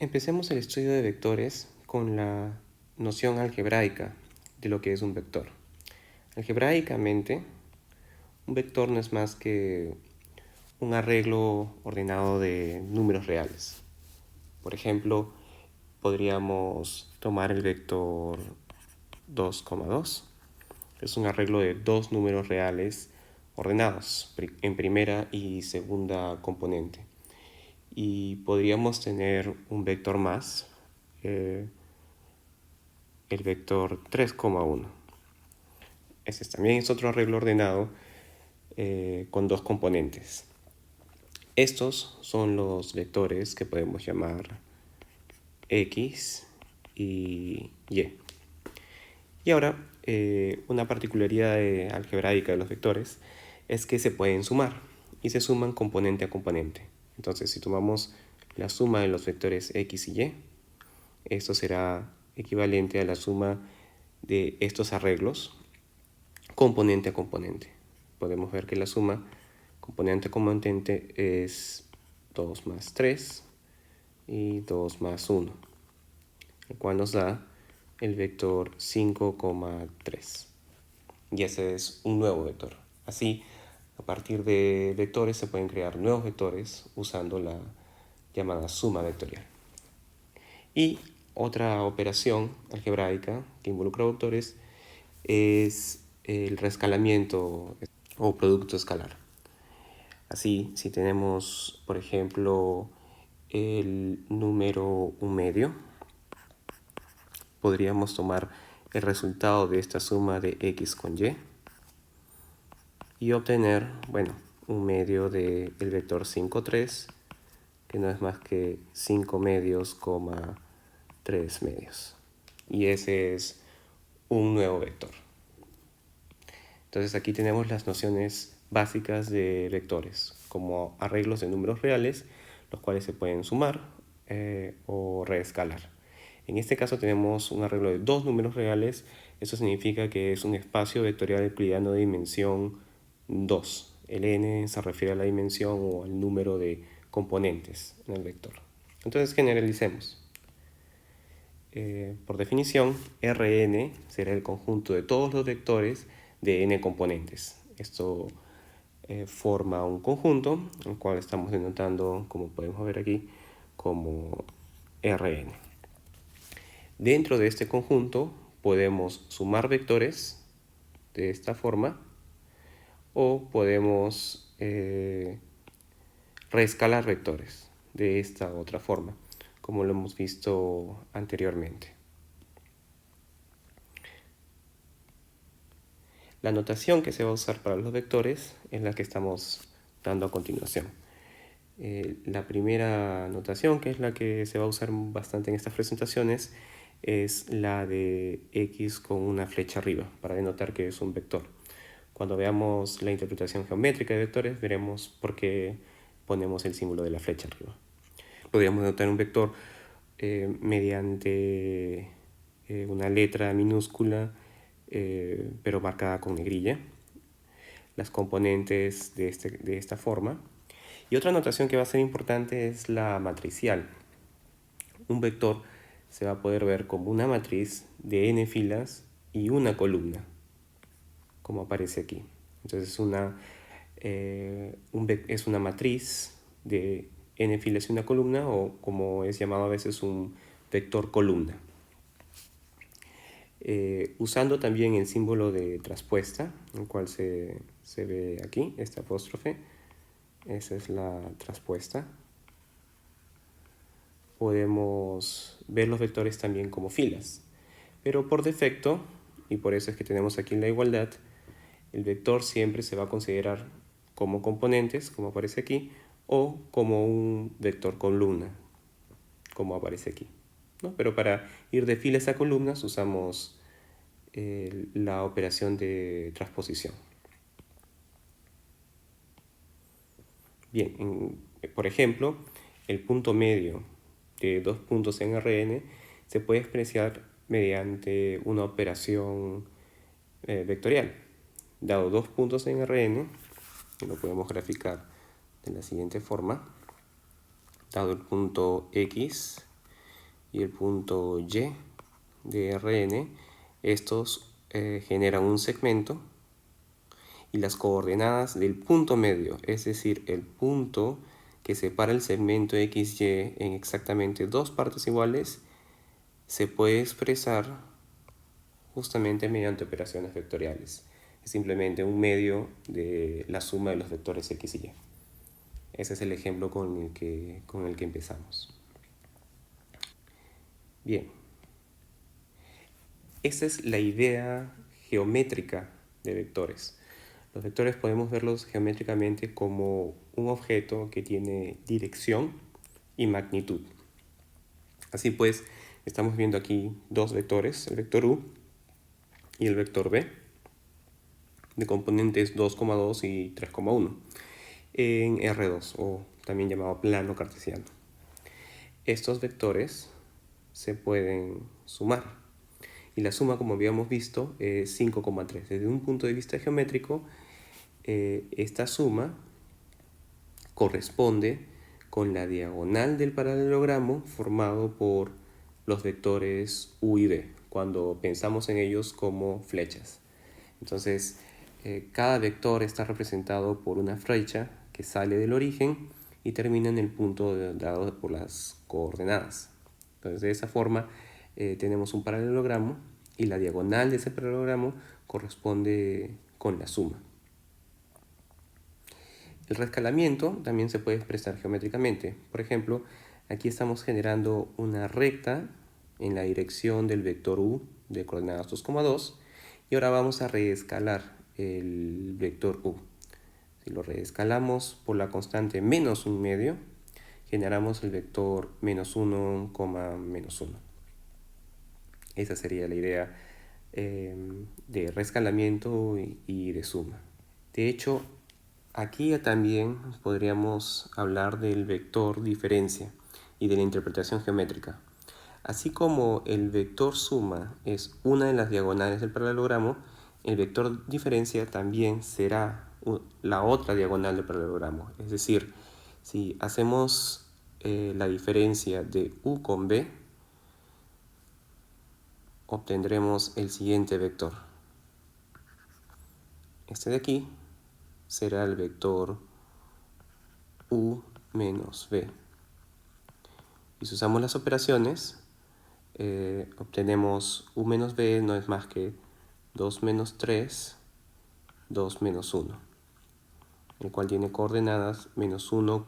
Empecemos el estudio de vectores con la noción algebraica de lo que es un vector. Algebraicamente, un vector no es más que un arreglo ordenado de números reales. Por ejemplo, podríamos tomar el vector 2,2. Es un arreglo de dos números reales ordenados en primera y segunda componente. Y podríamos tener un vector más, el vector 3,1. Ese también es otro arreglo ordenado con dos componentes. Estos son los vectores que podemos llamar X y Y. Y ahora, una particularidad algebraica de los vectores es que se pueden sumar y se suman componente a componente. Entonces, si tomamos la suma de los vectores X y Y, esto será equivalente a la suma de estos arreglos componente a componente. Podemos ver que la suma componente a componente es 2 más 3 y 2 más 1, el cual nos da el vector 5,3. Y ese es un nuevo vector. Así, a partir de vectores se pueden crear nuevos vectores usando la llamada suma vectorial. Y otra operación algebraica que involucra vectores es el reescalamiento o producto escalar. Así, si tenemos, por ejemplo, el número 1/2, podríamos tomar el resultado de esta suma de X con Y obtener, bueno, 1/2 del vector 5,3, que no es más que 5 medios, 3 medios. Y ese es un nuevo vector. Entonces aquí tenemos las nociones básicas de vectores, como arreglos de números reales, los cuales se pueden sumar o reescalar. En este caso tenemos un arreglo de dos números reales. Eso significa que es un espacio vectorial euclidiano de dimensión 2. El n se refiere a la dimensión o al número de componentes en el vector. Entonces generalicemos. Por definición, Rn será el conjunto de todos los vectores de n componentes. Esto forma un conjunto, el cual estamos denotando, como podemos ver aquí, como Rn. Dentro de este conjunto podemos sumar vectores de esta forma o podemos reescalar vectores de esta otra forma, como lo hemos visto anteriormente. La notación que se va a usar para los vectores es la que estamos dando a continuación. La primera notación, que es la que se va a usar bastante en estas presentaciones, es la de X con una flecha arriba, para denotar que es un vector. Cuando veamos la interpretación geométrica de vectores, veremos por qué ponemos el símbolo de la flecha arriba. Podríamos denotar un vector mediante una letra minúscula, pero marcada con negrilla, las componentes de esta forma. Y otra notación que va a ser importante es la matricial. Un vector se va a poder ver como una matriz de n filas y una columna, como aparece aquí. Entonces es una matriz de n filas y una columna, o como es llamado a veces un vector columna. Usando también el símbolo de traspuesta, el cual se ve aquí, este apóstrofe, esa es la traspuesta. Podemos ver los vectores también como filas, pero por defecto, y por eso es que tenemos aquí la igualdad, el vector siempre se va a considerar como componentes, como aparece aquí, o como un vector columna, como aparece aquí, ¿no? Pero para ir de filas a columnas usamos la operación de transposición. Bien, por ejemplo, el punto medio de dos puntos en Rn se puede expresar mediante una operación vectorial. Dado dos puntos en Rn, lo podemos graficar de la siguiente forma. Dado el punto X, y el punto Y de Rn, estos generan un segmento, y las coordenadas del punto medio, es decir, el punto que separa el segmento XY en exactamente dos partes iguales, se puede expresar justamente mediante operaciones vectoriales. Es simplemente un medio de la suma de los vectores X y Y. Ese es el ejemplo con el que empezamos. Bien, esa es la idea geométrica de vectores. Los vectores podemos verlos geométricamente como un objeto que tiene dirección y magnitud. Así pues, estamos viendo aquí dos vectores, el vector u y el vector b, de componentes 2,2 y 3,1, en R2, o también llamado plano cartesiano. Estos vectores se pueden sumar, y la suma, como habíamos visto, es 5,3. Desde un punto de vista geométrico, esta suma corresponde con la diagonal del paralelogramo formado por los vectores u y b, cuando pensamos en ellos como flechas. Entonces, cada vector está representado por una flecha que sale del origen y termina en el punto dado por las coordenadas. Entonces, de esa forma, tenemos un paralelogramo y la diagonal de ese paralelogramo corresponde con la suma. El rescalamiento también se puede expresar geométricamente. Por ejemplo, aquí estamos generando una recta en la dirección del vector u de coordenadas 2,2 y ahora vamos a reescalar el vector u. Si lo reescalamos por la constante menos un medio, generamos el vector menos 1, menos 1. Esa sería la idea de reescalamiento y de suma. De hecho, aquí también podríamos hablar del vector diferencia y de la interpretación geométrica. Así como el vector suma es una de las diagonales del paralelogramo, el vector diferencia también será la otra diagonal del paralelogramo. Es decir, si hacemos la diferencia de u con b, obtendremos el siguiente vector. Este de aquí será el vector u menos b. Y si usamos las operaciones, obtenemos u menos b no es más que 2 menos 3, 2 menos 1, el cual tiene coordenadas menos 1,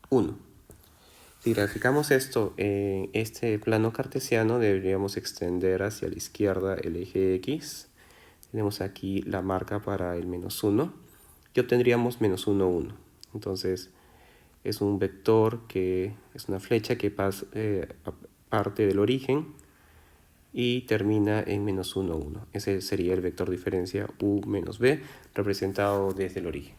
1. Si graficamos esto en este plano cartesiano, deberíamos extender hacia la izquierda el eje X. Tenemos aquí la marca para el menos 1 y obtendríamos menos 1, 1. Entonces, es un vector que es una flecha que parte del origen y termina en menos 1, 1. Ese sería el vector diferencia u menos b, representado desde el origen.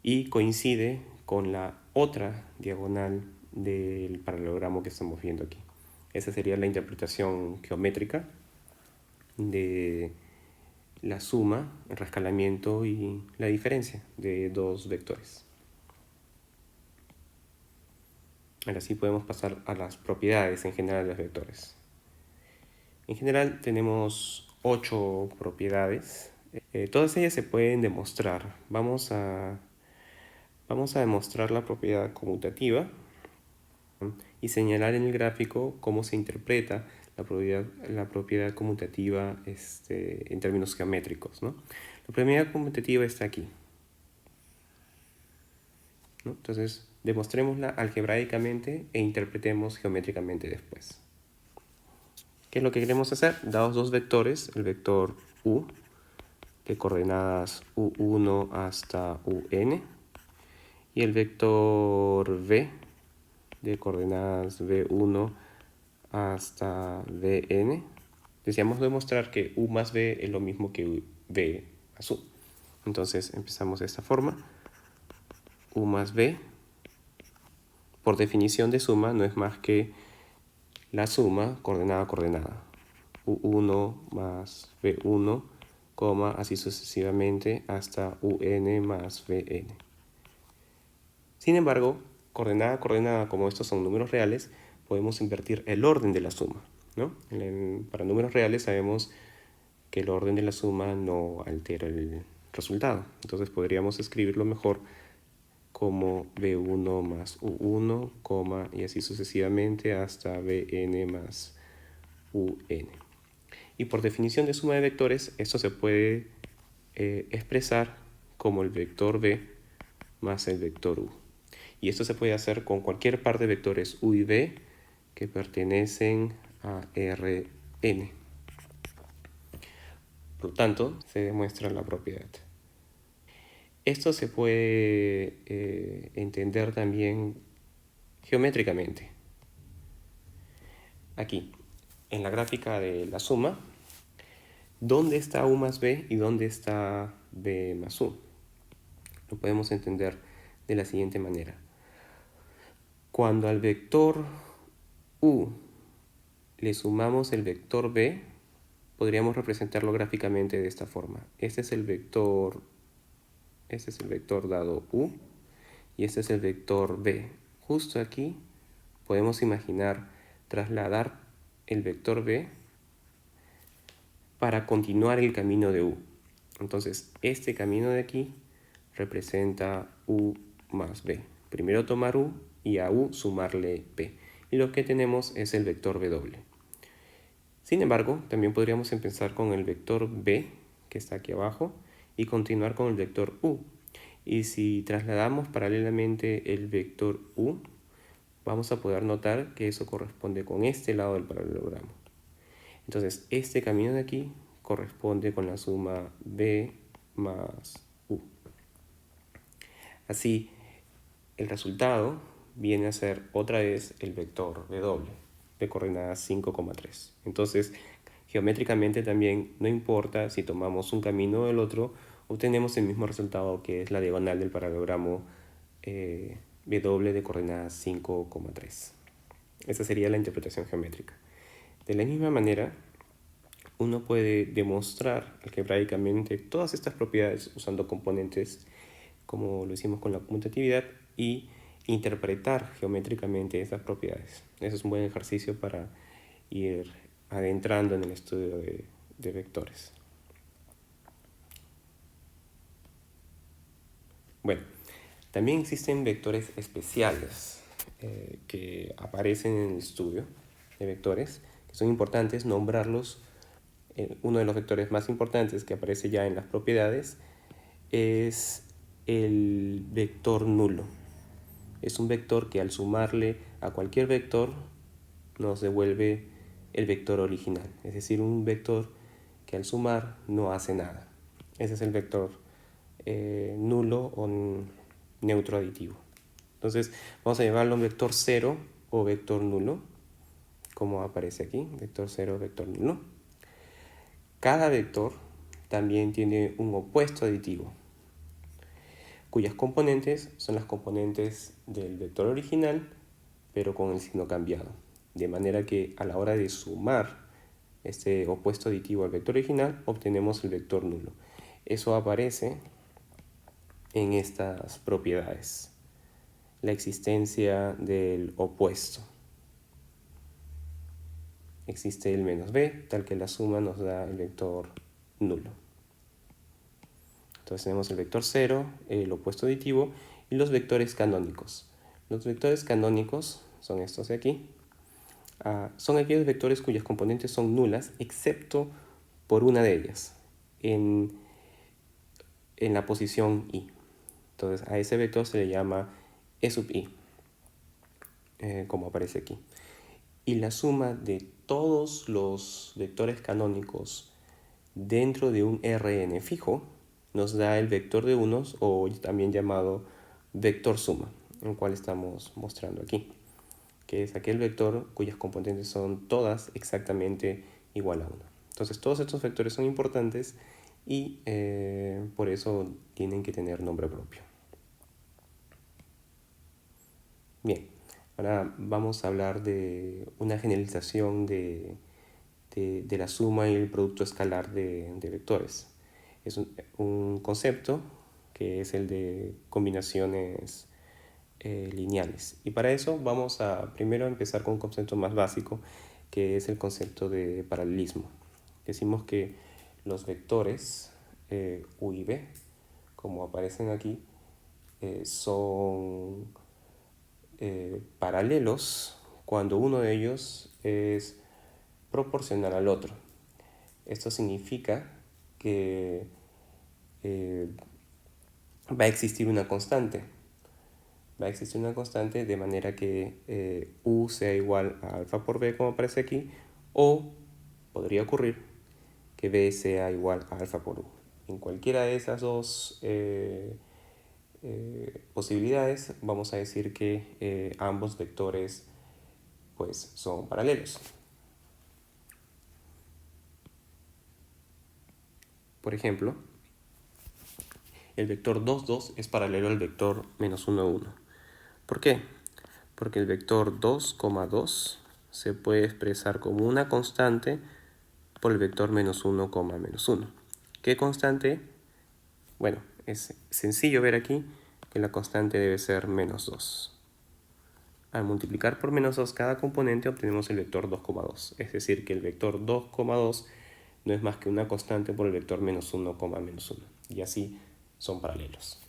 Y coincide con la otra diagonal del paralelogramo que estamos viendo aquí. Esa sería la interpretación geométrica de la suma, el rescalamiento y la diferencia de dos vectores. Ahora sí podemos pasar a las propiedades en general de los vectores. En general tenemos 8 propiedades. Todas ellas se pueden demostrar. Vamos a demostrar la propiedad conmutativa y señalar en el gráfico cómo se interpreta la propiedad conmutativa en términos geométricos, ¿no? La propiedad conmutativa está aquí, ¿no? Entonces, demostrémosla algebraicamente e interpretemos geométricamente después. ¿Qué es lo que queremos hacer? Dados dos vectores, el vector u, de coordenadas u1 hasta un, y el vector v, de coordenadas v1 hasta vn, deseamos demostrar que u más v es lo mismo que v más u. Entonces empezamos de esta forma. U más v, por definición de suma, no es más que la suma coordenada a coordenada. u1 más v1, así sucesivamente hasta un más vn. Sin embargo, coordenada a coordenada, como estos son números reales, podemos invertir el orden de la suma, ¿no? Para números reales sabemos que el orden de la suma no altera el resultado. Entonces podríamos escribirlo mejor como b1 más u1, y así sucesivamente hasta bn más un. Y por definición de suma de vectores, esto se puede expresar como el vector b más el vector u. Y esto se puede hacer con cualquier par de vectores u y b que pertenecen a Rn. Por lo tanto, se demuestra la propiedad. Esto se puede entender también geométricamente. Aquí, en la gráfica de la suma, ¿dónde está u más b y dónde está b más u? Lo podemos entender de la siguiente manera. Cuando al vector u le sumamos el vector b, podríamos representarlo gráficamente de esta forma. Este es el vector dado u y este es el vector b. Justo aquí podemos imaginar trasladar el vector b para continuar el camino de u. Entonces, este camino de aquí representa u más b. Primero tomar u y a u sumarle b. Y lo que tenemos es el vector w. Sin embargo, también podríamos empezar con el vector b, que está aquí abajo, y continuar con el vector u. Y si trasladamos paralelamente el vector u, vamos a poder notar que eso corresponde con este lado del paralelogramo. Entonces, este camino de aquí corresponde con la suma b más u. Así, el resultado viene a ser otra vez el vector w de coordenadas 5,3. Entonces, geométricamente también no importa si tomamos un camino o el otro, obtenemos el mismo resultado que es la diagonal del paralelogramo w de coordenadas 5,3. Esa sería la interpretación geométrica. De la misma manera, uno puede demostrar algebraicamente todas estas propiedades usando componentes como lo hicimos con la conmutatividad y interpretar geométricamente estas propiedades. Eso es un buen ejercicio para ir adentrando en el estudio de vectores. Bueno, también existen vectores especiales que aparecen en el estudio de vectores, que son importantes nombrarlos. Uno de los vectores más importantes que aparece ya en las propiedades es el vector nulo. Es un vector que al sumarle a cualquier vector nos devuelve el vector original, es decir, un vector que al sumar no hace nada. Ese es el vector nulo o neutro aditivo. Entonces vamos a llamarlo vector 0 o vector nulo, como aparece aquí, vector 0, vector nulo. Cada vector también tiene un opuesto aditivo, cuyas componentes son las componentes del vector original, pero con el signo cambiado. De manera que a la hora de sumar este opuesto aditivo al vector original, obtenemos el vector nulo. Eso aparece en estas propiedades. La existencia del opuesto. Existe el menos b, tal que la suma nos da el vector nulo. Entonces tenemos el vector 0, el opuesto aditivo, y los vectores canónicos. Los vectores canónicos son estos de aquí. Son aquellos vectores cuyas componentes son nulas, excepto por una de ellas, en la posición i. Entonces a ese vector se le llama e sub i, como aparece aquí. Y la suma de todos los vectores canónicos dentro de un Rn fijo nos da el vector de unos, o también llamado vector suma, el cual estamos mostrando aquí, que es aquel vector cuyas componentes son todas exactamente igual a 1. Entonces todos estos vectores son importantes y por eso tienen que tener nombre propio. Bien, ahora vamos a hablar de una generalización de la suma y el producto escalar de vectores. Es un concepto que es el de combinaciones lineales. Y para eso vamos a primero empezar con un concepto más básico, que es el concepto de paralelismo. Decimos que los vectores u y b, como aparecen aquí, son paralelos cuando uno de ellos es proporcional al otro. Esto significa que eh, va a existir una constante. Va a existir una constante de manera que u sea igual a alfa por b, como aparece aquí, o podría ocurrir que b sea igual a alfa por u. En cualquiera de esas dos posibilidades vamos a decir que ambos vectores pues son paralelos. Por ejemplo, el vector 2, 2 es paralelo al vector menos 1, 1. ¿Por qué? Porque el vector 2, 2 se puede expresar como una constante por el vector menos 1, menos 1. ¿Qué constante? Bueno, es sencillo ver aquí que la constante debe ser menos 2. Al multiplicar por menos 2 cada componente obtenemos el vector 2, 2. Es decir, que el vector 2, 2 no es más que una constante por el vector menos 1, menos 1. Y así son paralelos.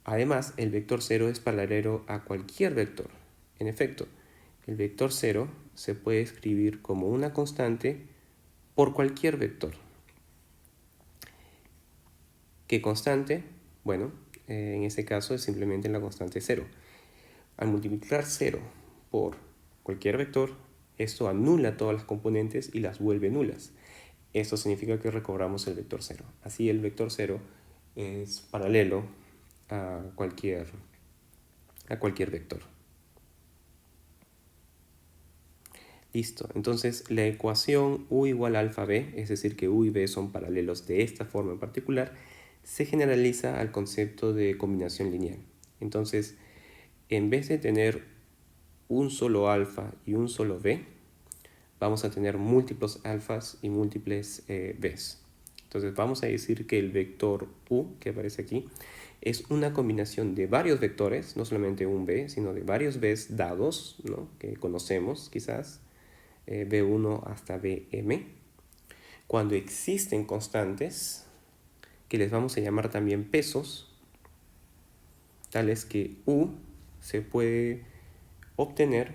Además, el vector 0 es paralelo a cualquier vector. En efecto, el vector 0 se puede escribir como una constante por cualquier vector. ¿Qué constante? Bueno, en este caso es simplemente la constante 0. Al multiplicar 0 por cualquier vector, esto anula todas las componentes y las vuelve nulas. Esto significa que recobramos el vector 0. Así el vector 0 es paralelo a cualquier vector. Listo, entonces la ecuación u igual a alfa b, es decir que u y b son paralelos de esta forma en particular, se generaliza al concepto de combinación lineal. Entonces, en vez de tener un solo alfa y un solo b, vamos a tener múltiples alfas y múltiples b's. Entonces vamos a decir que el vector u, que aparece aquí, es una combinación de varios vectores, no solamente un b, sino de varios b's dados, ¿no?, que conocemos quizás, b1 hasta bm, cuando existen constantes, que les vamos a llamar también pesos, tales que u se puede obtener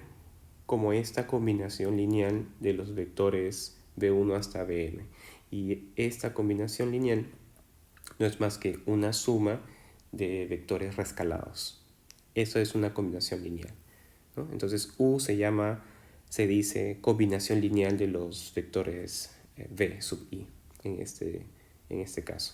como esta combinación lineal de los vectores b1 hasta bm. Y esta combinación lineal no es más que una suma de vectores rescalados. Eso es una combinación lineal, ¿no? Entonces u se dice combinación lineal de los vectores v sub i en este caso.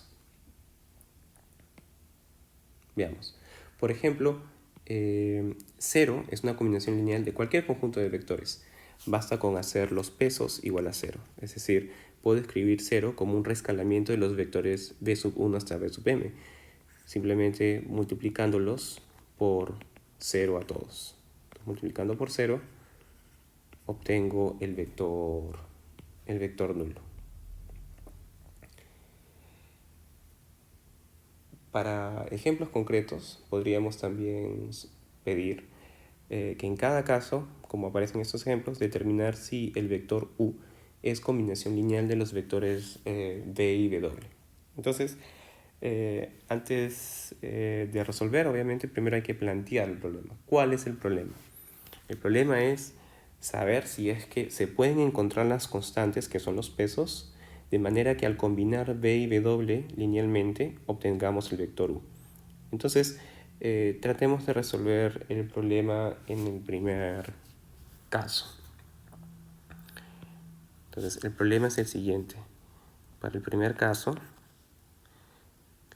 Veamos. Por ejemplo, 0 es una combinación lineal de cualquier conjunto de vectores. Basta con hacer los pesos igual a 0. Es decir, puedo escribir 0 como un rescalamiento de los vectores b sub 1 hasta b sub m, simplemente multiplicándolos por 0 a todos. Entonces, multiplicando por 0 obtengo el vector nulo. Para ejemplos concretos, podríamos también pedir que en cada caso, como aparecen estos ejemplos, determinar si el vector u es combinación lineal de los vectores v y w. Entonces, antes de resolver, obviamente, primero hay que plantear el problema. ¿Cuál es el problema? El problema es saber si es que se pueden encontrar las constantes, que son los pesos, de manera que al combinar b y w linealmente obtengamos el vector u. Entonces, tratemos de resolver el problema en el primer caso. Entonces, el problema es el siguiente. Para el primer caso,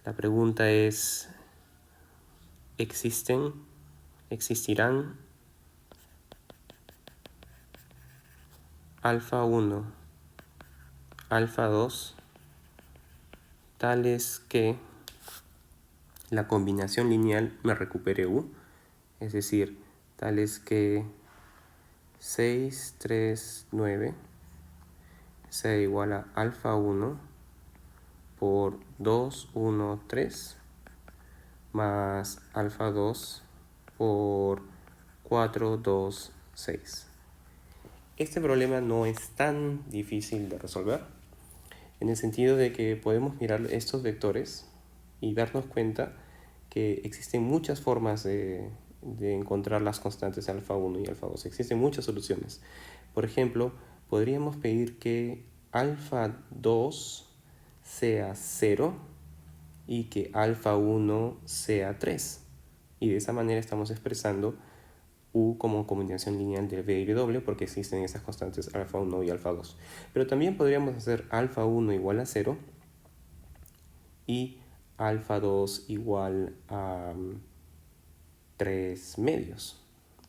la pregunta es, existirán alfa 1, alfa 2, tales que la combinación lineal me recupere u, es decir, tales que 6, 3, 9 sea igual a alfa 1 por 2, 1, 3 más alfa 2 por 4, 2, 6. Este problema no es tan difícil de resolver, en el sentido de que podemos mirar estos vectores y darnos cuenta que existen muchas formas de encontrar las constantes alfa 1 y alfa 2. Existen muchas soluciones. Por ejemplo, podríamos pedir que alfa 2 sea 0 y que alfa 1 sea 3. Y de esa manera estamos expresando U como combinación lineal de V y W porque existen esas constantes alfa 1 y alfa 2. Pero también podríamos hacer alfa 1 igual a 0 y alfa 2 igual a 3 medios.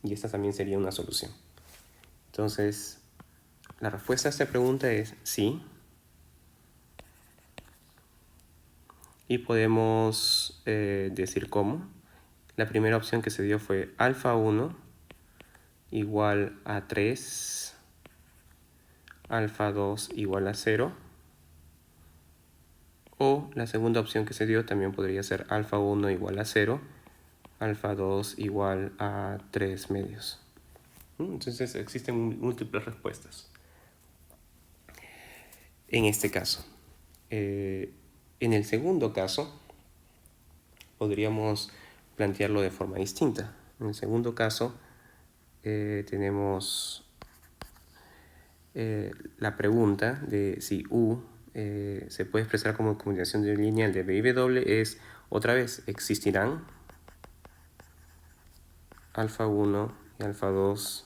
Y esta también sería una solución. Entonces, la respuesta a esta pregunta es sí. Y podemos decir cómo. La primera opción que se dio fue alfa 1 igual a 3, alfa 2 igual a 0. O la segunda opción que se dio también podría ser alfa 1 igual a 0, alfa 2 igual a 3 medios. Entonces existen múltiples respuestas. En este caso. En el segundo caso, podríamos plantearlo de forma distinta. En el segundo caso, tenemos la pregunta de si U se puede expresar como combinación lineal de V y W es, otra vez, ¿existirán alfa 1 y alfa 2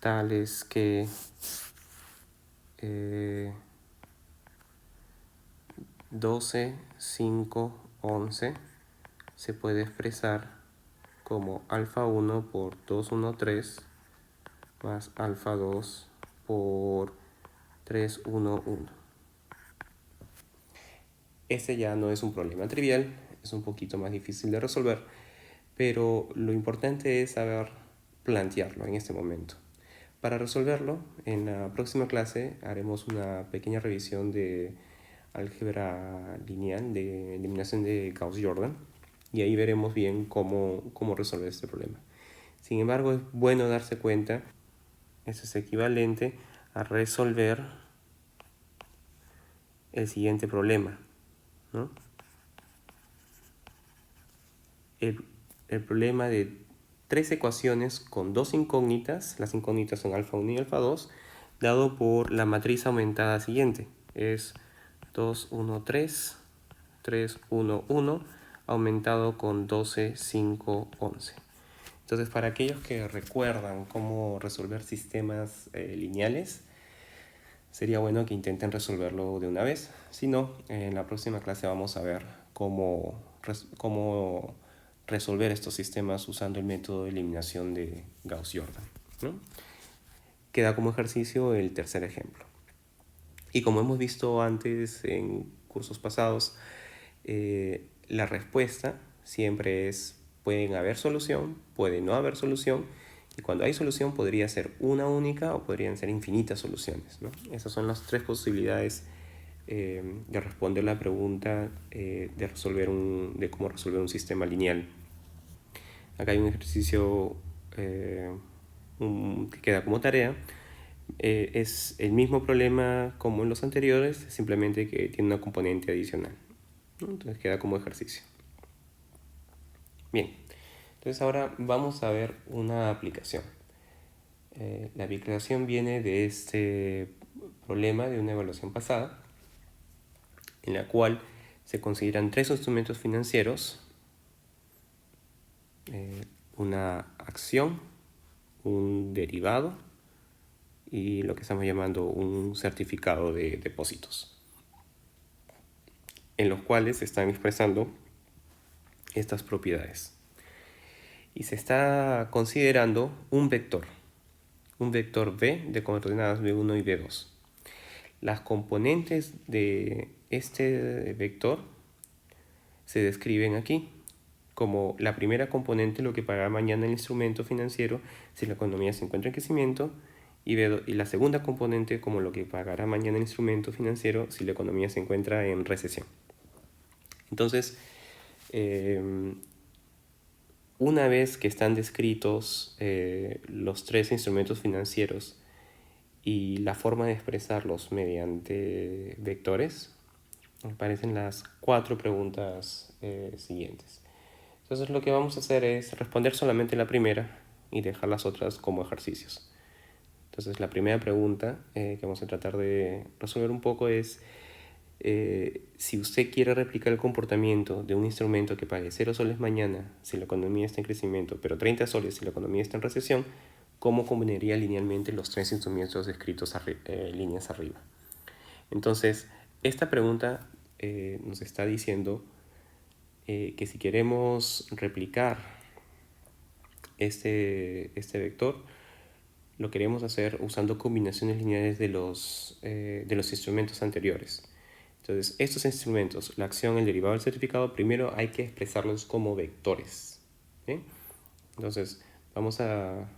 tales que 12, 5, 11 se puede expresar como alfa 1 por 2, 1, 3 más alfa 2 por 3, 1, 1. Este ya no es un problema trivial, es un poquito más difícil de resolver, pero lo importante es saber plantearlo en este momento. Para resolverlo, en la próxima clase haremos una pequeña revisión de álgebra lineal de eliminación de Gauss-Jordan y ahí veremos bien cómo resolver este problema. Sin embargo, es bueno darse cuenta, eso es equivalente a resolver el siguiente problema, ¿no? El problema de tres ecuaciones con dos incógnitas, las incógnitas son alfa 1 y alfa 2, dado por la matriz aumentada siguiente. Es 2, 1, 3, 3, 1, 1, aumentado con 12, 5, 11. Entonces, para aquellos que recuerdan cómo resolver sistemas lineales, sería bueno que intenten resolverlo de una vez. Si no, en la próxima clase vamos a ver cómo resolver estos sistemas usando el método de eliminación de Gauss-Jordan, ¿no? Queda como ejercicio el tercer ejemplo. Y como hemos visto antes en cursos pasados, la respuesta siempre es, pueden haber solución, puede no haber solución, y cuando hay solución podría ser una única o podrían ser infinitas soluciones, ¿no? Esas son las tres posibilidades de responder la pregunta de cómo resolver un sistema lineal. Acá hay un ejercicio que queda como tarea. Es el mismo problema como en los anteriores, simplemente que tiene una componente adicional, ¿no? Entonces queda como ejercicio. Bien, entonces ahora vamos a ver una aplicación. La aplicación viene de este problema de una evaluación pasada, en la cual se consideran tres instrumentos financieros, una acción, un derivado y lo que estamos llamando un certificado de depósitos, en los cuales se están expresando estas propiedades. Y se está considerando un vector V de coordenadas V1 y V2. Las componentes de este vector se describen aquí como la primera componente, lo que pagará mañana el instrumento financiero si la economía se encuentra en crecimiento, y la segunda componente como lo que pagará mañana el instrumento financiero si la economía se encuentra en recesión. Entonces, una vez que están descritos los tres instrumentos financieros y la forma de expresarlos mediante vectores, aparecen las 4 preguntas siguientes. Entonces lo que vamos a hacer es responder solamente la primera y dejar las otras como ejercicios. Entonces la primera pregunta que vamos a tratar de resolver un poco es si usted quiere replicar el comportamiento de un instrumento que pague 0 soles mañana si la economía está en crecimiento, pero 30 soles si la economía está en recesión, ¿cómo combinaría linealmente los tres instrumentos descritos líneas arriba? Entonces, esta pregunta nos está diciendo que si queremos replicar este vector, lo queremos hacer usando combinaciones lineales de los instrumentos anteriores. Entonces, estos instrumentos, la acción, el derivado, el certificado, primero hay que expresarlos como vectores. ¿Sí? Entonces, vamos a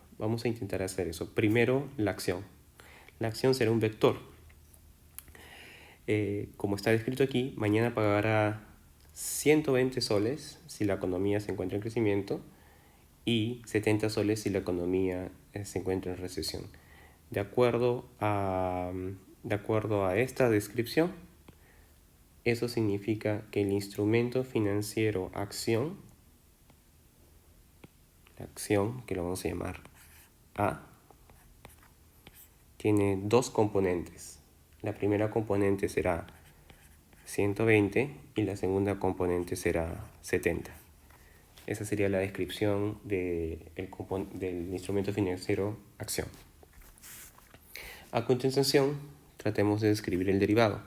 intentar hacer eso. Primero, la acción. La acción será un vector. Como está descrito aquí, mañana pagará 120 soles si la economía se encuentra en crecimiento y 70 soles si la economía se encuentra en recesión. De acuerdo a esta descripción, eso significa que el instrumento financiero acción, la acción que lo vamos a llamar A, tiene dos componentes. La primera componente será 120 y la segunda componente será 70. Esa sería la descripción del instrumento financiero acción. A continuación, tratemos de describir el derivado.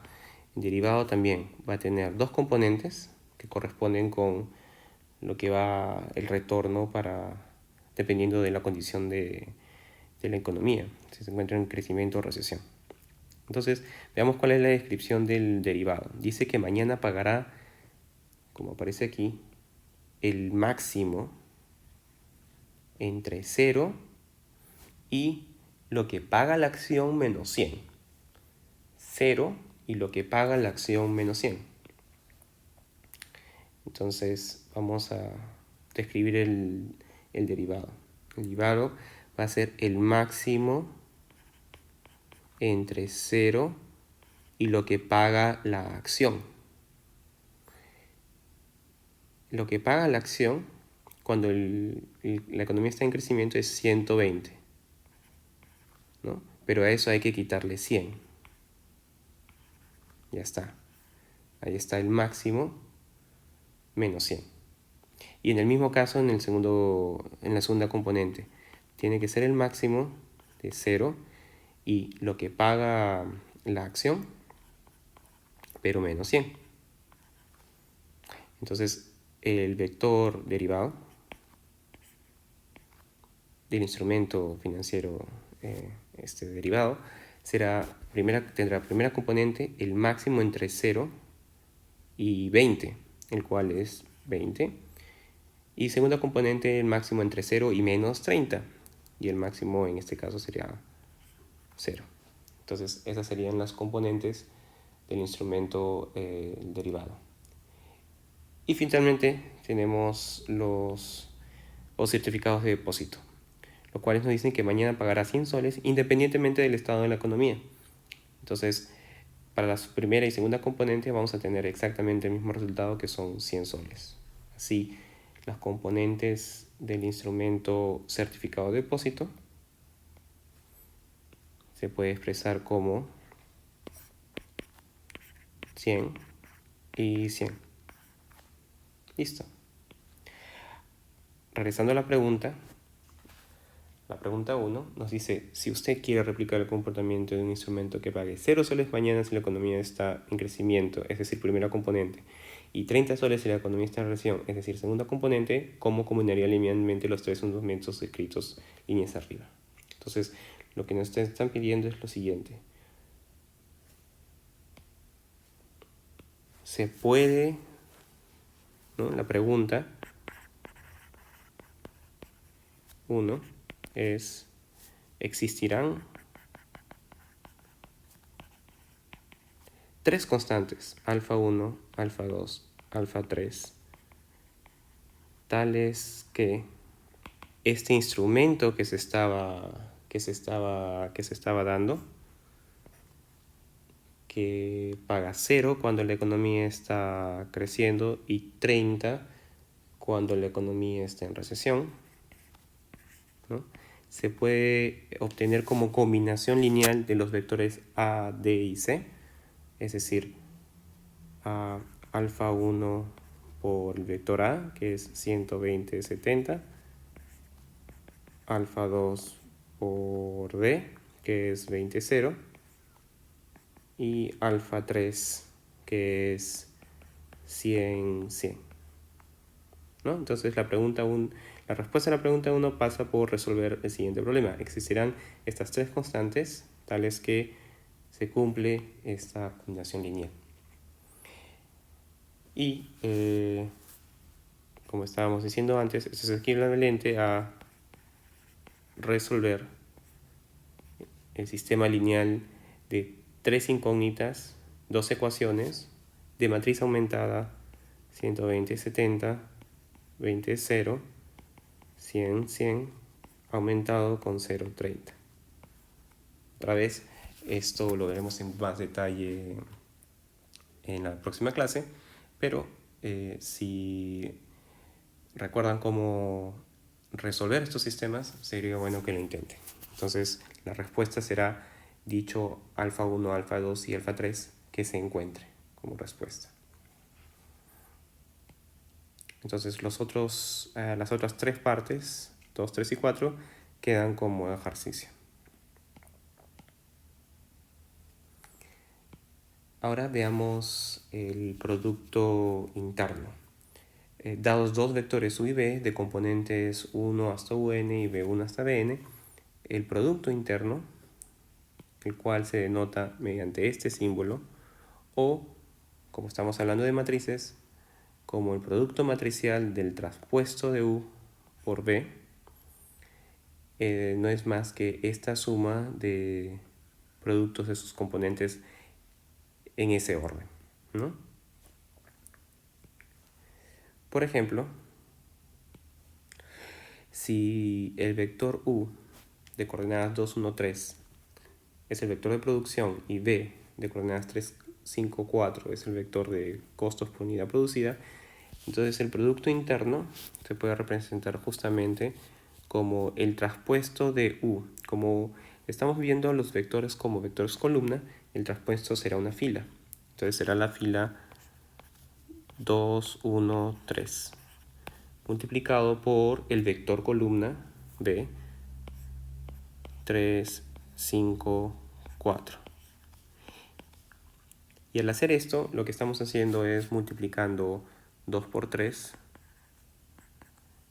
El derivado también va a tener dos componentes que corresponden con lo que va el retorno dependiendo de la condición de la economía, si se encuentra en crecimiento o recesión. Entonces, veamos cuál es la descripción del derivado. Dice que mañana pagará, como aparece aquí, el máximo entre 0 y lo que paga la acción menos 100. 0 y lo que paga la acción menos 100. Entonces vamos a describir el derivado. El derivado va a ser el máximo entre 0 y lo que paga la acción. Lo que paga la acción cuando la economía está en crecimiento es 120, ¿no? Pero a eso hay que quitarle 100. Ya está. Ahí está el máximo menos 100. Y en el mismo caso, en la segunda componente, tiene que ser el máximo de 0 y lo que paga la acción, pero menos 100. Entonces, el vector derivado del instrumento financiero derivado tendrá primera componente el máximo entre 0 y 20, el cual es 20. Y segunda componente el máximo entre 0 y menos 30. Y el máximo en este caso sería 0. Entonces esas serían las componentes del instrumento derivado. Y finalmente tenemos los certificados de depósito, los cuales nos dicen que mañana pagará 100 soles independientemente del estado de la economía. Entonces, para la primera y segunda componente vamos a tener exactamente el mismo resultado, que son 100 soles. Así, las componentes del instrumento certificado de depósito se puede expresar como 100 y 100. Listo. Regresando a la pregunta 1 nos dice: si usted quiere replicar el comportamiento de un instrumento que pague 0 soles mañana si la economía está en crecimiento, es decir, primera componente, y 30 soles si la economía está en recesión, es decir, segunda componente, ¿cómo combinaría linealmente los tres instrumentos escritos líneas arriba? Entonces, lo que nos están pidiendo es lo siguiente. Se puede, ¿no? La pregunta 1 es: ¿existirán tres constantes, alfa 1, alfa 2, alfa 3, tales que este instrumento que se estaba dando, que paga 0 cuando la economía está creciendo y 30 cuando la economía está en recesión, ¿no? Se puede obtener como combinación lineal de los vectores A, D y C, es decir, alfa 1 por el vector A, que es 120, 70, alfa 2 por D, que es 20, 0, y alfa 3, que es 100, 100. ¿No? Entonces la respuesta a la pregunta 1 pasa por resolver el siguiente problema. Existirán estas tres constantes, tales que se cumple esta combinación lineal. Y como estábamos diciendo antes, esto es equivalente a resolver el sistema lineal de tres incógnitas, dos ecuaciones de matriz aumentada 120, 70, 20, 0, 100, 100, aumentado con 0, 30. Otra vez, esto lo veremos en más detalle en la próxima clase, pero si recuerdan cómo resolver estos sistemas, sería bueno que lo intenten. Entonces, la respuesta será dicho alfa 1, alfa 2 y alfa 3 que se encuentre como respuesta. Entonces, las otras tres partes, 2, 3 y 4, quedan como ejercicio. Ahora veamos el producto interno. Dados dos vectores u y b de componentes 1 hasta un y b1 hasta bn, el producto interno, el cual se denota mediante este símbolo, o, como estamos hablando de matrices, como el producto matricial del traspuesto de u por b, no es más que esta suma de productos de sus componentes en ese orden, ¿no? Por ejemplo, si el vector u de coordenadas 2, 1, 3 es el vector de producción y b de coordenadas 3, 5, 4 es el vector de costos por unidad producida, entonces el producto interno se puede representar justamente como el traspuesto de u. Como estamos viendo los vectores como vectores columna, el traspuesto será una fila. Entonces será la fila 2, 1, 3 multiplicado por el vector columna b 3, 5, 4. Y al hacer esto, lo que estamos haciendo es multiplicando 2 por 3,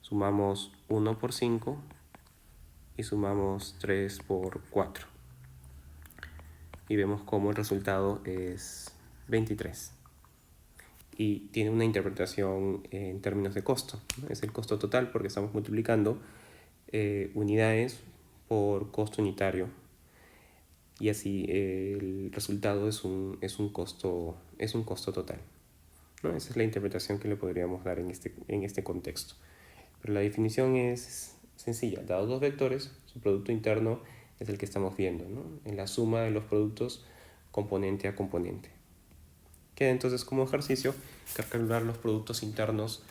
sumamos 1 por 5 y sumamos 3 por 4. Y vemos cómo el resultado es 23. Y tiene una interpretación en términos de costo, ¿no? Es el costo total porque estamos multiplicando unidades por costo unitario. Y así el resultado es un costo total, ¿no? Esa es la interpretación que le podríamos dar en este contexto. Pero la definición es sencilla. Dados dos vectores, su producto interno es el que estamos viendo, ¿no? En la suma de los productos componente a componente. Queda entonces como ejercicio calcular los productos internos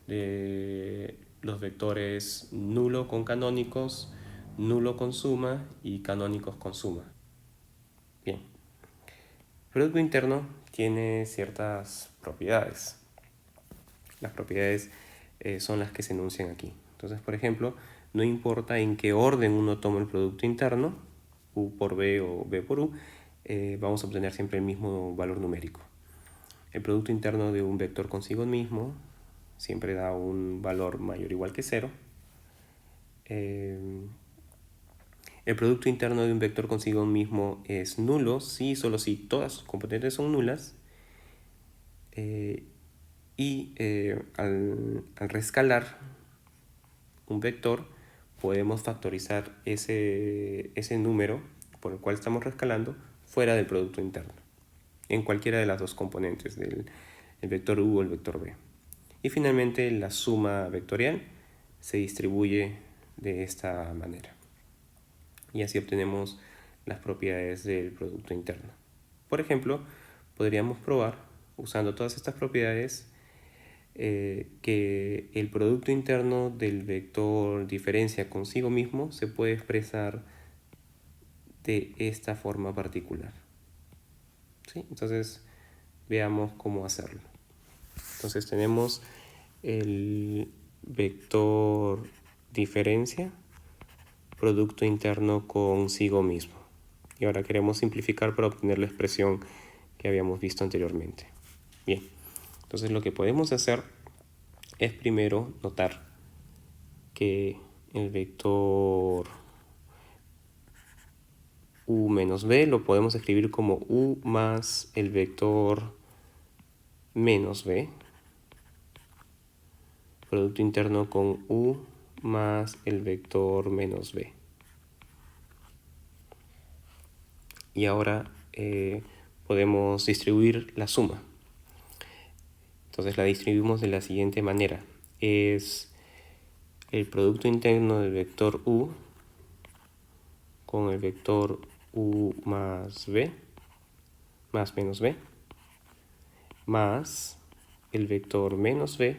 de los vectores nulo con canónicos, nulo con suma y canónicos con suma. Bien, el producto interno tiene ciertas propiedades. Las propiedades son las que se enuncian aquí. Entonces, por ejemplo, no importa en qué orden uno toma el producto interno, u por b o b por u, vamos a obtener siempre el mismo valor numérico. El producto interno de un vector consigo mismo siempre da un valor mayor o igual que 0. El producto interno de un vector consigo mismo es nulo si solo si todas sus componentes son nulas. Al rescalar un vector podemos factorizar ese número por el cual estamos rescalando fuera del producto interno, en cualquiera de las dos componentes del vector u o el vector b. Y finalmente la suma vectorial se distribuye de esta manera. Y así obtenemos las propiedades del producto interno. Por ejemplo, podríamos probar, usando todas estas propiedades, que el producto interno del vector diferencia consigo mismo se puede expresar de esta forma particular. ¿Sí? Entonces, veamos cómo hacerlo. Entonces tenemos el vector diferencia, producto interno consigo mismo. Y ahora queremos simplificar para obtener la expresión que habíamos visto anteriormente. Bien, entonces lo que podemos hacer es primero notar que el vector u menos b lo podemos escribir como u más el vector menos b, producto interno con u más el vector menos b. Y ahora podemos distribuir la suma. Entonces la distribuimos de la siguiente manera. Es el producto interno del vector u con el vector u más b, más menos b, más el vector menos b,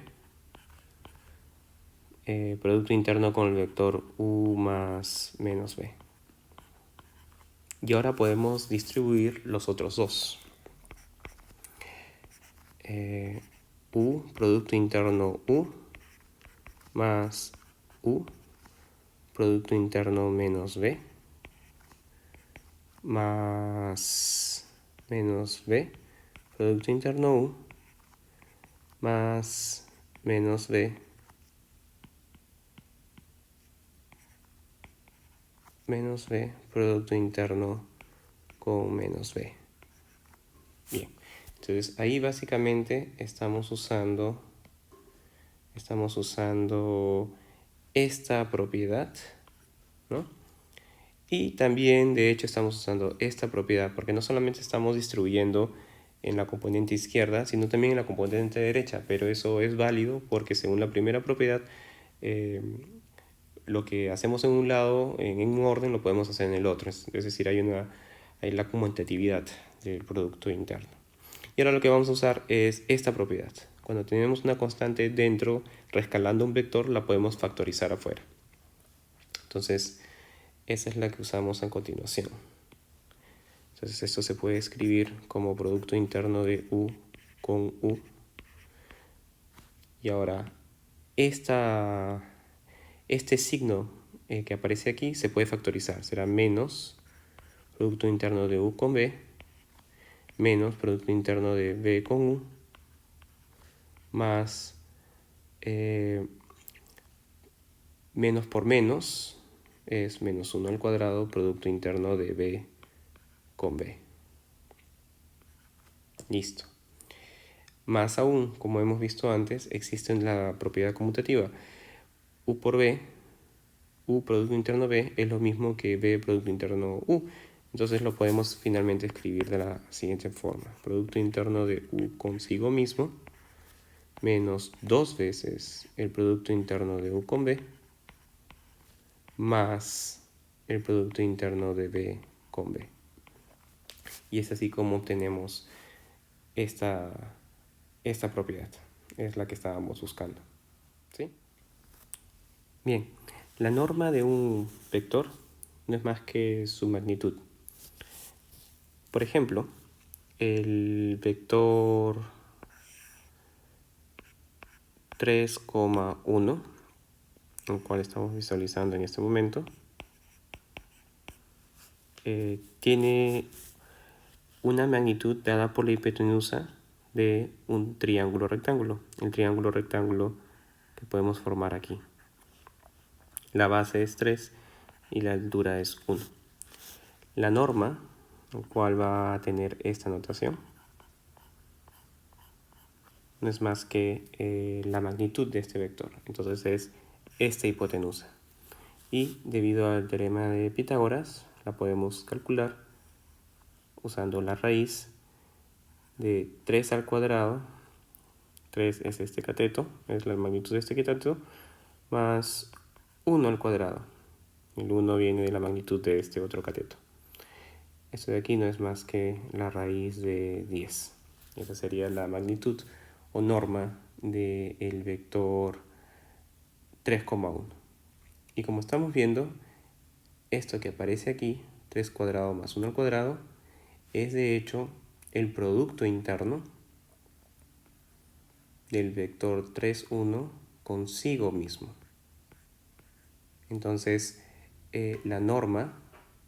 producto interno con el vector u más menos b. Y ahora podemos distribuir los otros dos. U, producto interno u, más u, producto interno menos b, más menos b, producto interno u, más menos b, menos b, producto interno con menos b. Bien, entonces ahí básicamente estamos usando esta propiedad, ¿no? Y también, de hecho, estamos usando esta propiedad porque no solamente estamos distribuyendo en la componente izquierda, sino también en la componente derecha, pero eso es válido porque según la primera propiedad, lo que hacemos en un lado, en un orden, lo podemos hacer en el otro. Es decir, hay la conmutatividad del producto interno. Y ahora lo que vamos a usar es esta propiedad. Cuando tenemos una constante dentro, rescalando un vector, la podemos factorizar afuera. Entonces, esa es la que usamos a continuación. Entonces, esto se puede escribir como producto interno de u con u. Y ahora, este signo que aparece aquí se puede factorizar. Será menos producto interno de u con b, menos producto interno de b con u, más menos por menos es menos 1 al cuadrado, producto interno de b con b. Listo. Más aún, como hemos visto antes, existe la propiedad conmutativa. U por b, u producto interno b, es lo mismo que b producto interno u. Entonces lo podemos finalmente escribir de la siguiente forma. Producto interno de u consigo mismo menos 2 veces el producto interno de u con b más el producto interno de b con b. Y es así como obtenemos esta propiedad. Es la que estábamos buscando. ¿Sí? Bien, la norma de un vector no es más que su magnitud. Por ejemplo, el vector 3,1, el cual estamos visualizando en este momento, tiene una magnitud dada por la hipotenusa de un triángulo rectángulo, el triángulo rectángulo que podemos formar aquí. La base es 3 y la altura es 1. La norma, el cual va a tener esta notación, no es más que la magnitud de este vector. Entonces es esta hipotenusa. Y debido al teorema de Pitágoras, la podemos calcular usando la raíz de 3 al cuadrado 3 es este cateto, es la magnitud de este cateto, más 1 al cuadrado. El 1 viene de la magnitud de este otro cateto. Esto de aquí no es más que la raíz de 10. Esa sería la magnitud o norma del vector 3,1. Y como estamos viendo, esto que aparece aquí, 3 cuadrado más 1 al cuadrado, es de hecho el producto interno del vector 3,1 consigo mismo. Entonces, la norma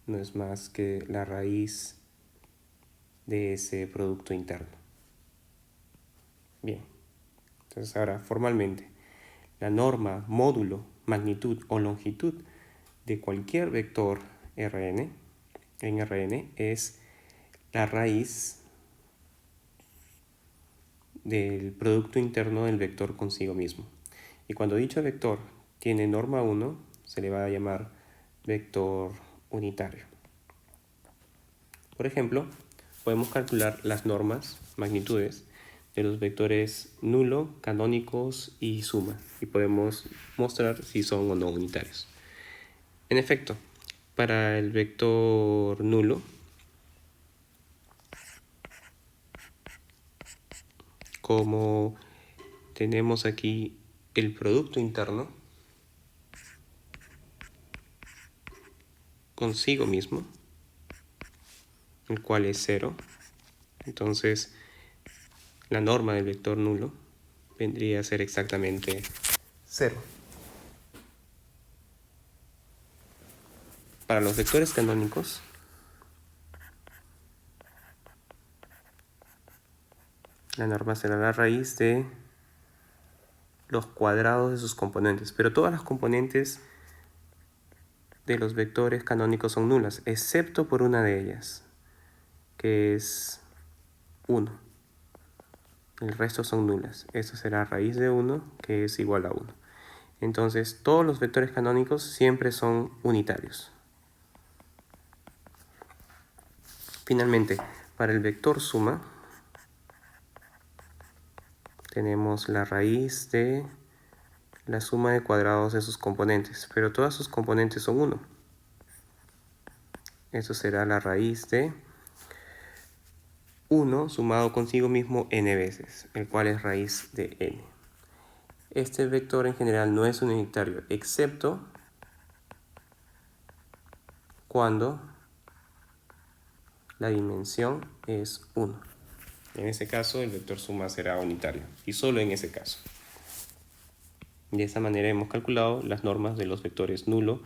no es más que la raíz de ese producto interno. Bien, entonces ahora formalmente, la norma, módulo, magnitud o longitud de cualquier vector Rn en Rn es la raíz del producto interno del vector consigo mismo. Y cuando dicho vector tiene norma 1, se le va a llamar vector unitario. Por ejemplo, podemos calcular las normas, magnitudes, de los vectores nulo, canónicos y suma. Y podemos mostrar si son o no unitarios. En efecto, para el vector nulo, como tenemos aquí el producto interno consigo mismo, el cual es 0, entonces la norma del vector nulo vendría a ser exactamente 0. Para los vectores canónicos, la norma será la raíz de los cuadrados de sus componentes, pero todas las componentes de los vectores canónicos son nulas, excepto por una de ellas, que es 1. El resto son nulas. Esto será raíz de 1, que es igual a 1. Entonces, todos los vectores canónicos siempre son unitarios. Finalmente, para el vector suma, tenemos la raíz de la suma de cuadrados de sus componentes, pero todas sus componentes son 1. Eso será la raíz de 1 sumado consigo mismo n veces, el cual es raíz de n. Este vector en general no es unitario, excepto cuando la dimensión es 1. En ese caso, el vector suma será unitario, y solo en ese caso. De esta manera hemos calculado las normas de los vectores nulo,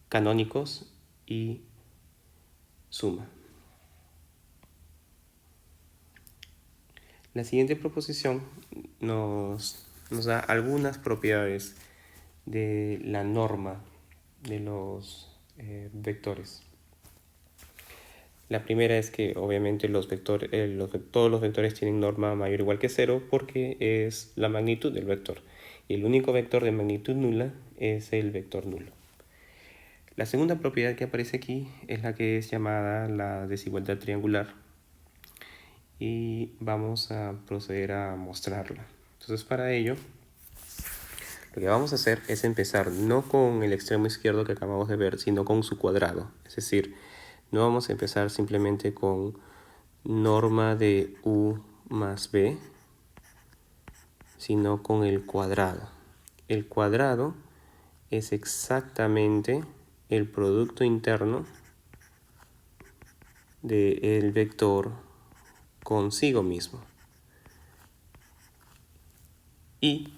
canónicos y suma. La siguiente proposición nos da algunas propiedades de la norma de los vectores. La primera es que obviamente todos los vectores tienen norma mayor o igual que 0 porque es la magnitud del vector. Y el único vector de magnitud nula es el vector nulo. La segunda propiedad que aparece aquí es la que es llamada la desigualdad triangular. Y vamos a proceder a mostrarla. Entonces, para ello, lo que vamos a hacer es empezar no con el extremo izquierdo que acabamos de ver, sino con su cuadrado. Es decir, no vamos a empezar simplemente con norma de u más b, sino con el cuadrado. El cuadrado es exactamente el producto interno del vector consigo mismo. Y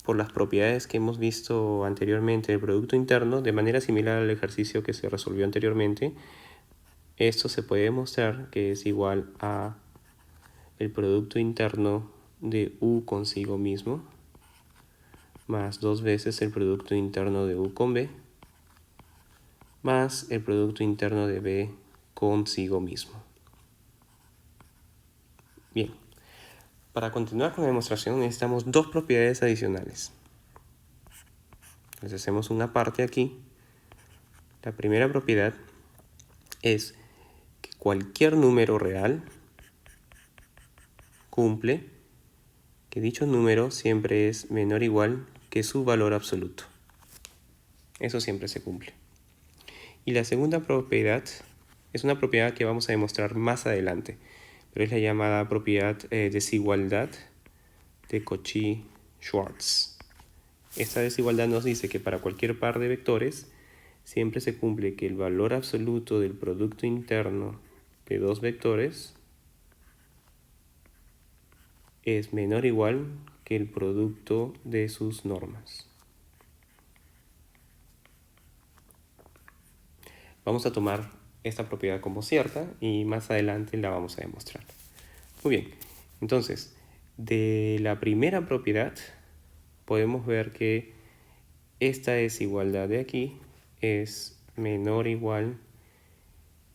por las propiedades que hemos visto anteriormente del producto interno, de manera similar al ejercicio que se resolvió anteriormente, esto se puede demostrar que es igual a el producto interno de u consigo mismo más 2 veces el producto interno de u con b más el producto interno de b consigo mismo. Bien, para continuar con la demostración necesitamos dos propiedades adicionales. Entonces hacemos una parte aquí. La primera propiedad es que cualquier número real cumple que dicho número siempre es menor o igual que su valor absoluto. Eso siempre se cumple. Y la segunda propiedad es una propiedad que vamos a demostrar más adelante, pero es la llamada propiedad desigualdad de Cauchy-Schwarz. Esta desigualdad nos dice que para cualquier par de vectores siempre se cumple que el valor absoluto del producto interno de dos vectores es menor o igual que el producto de sus normas. Vamos a tomar esta propiedad como cierta y más adelante la vamos a demostrar. Muy bien, entonces, de la primera propiedad podemos ver que esta desigualdad de aquí es menor o igual,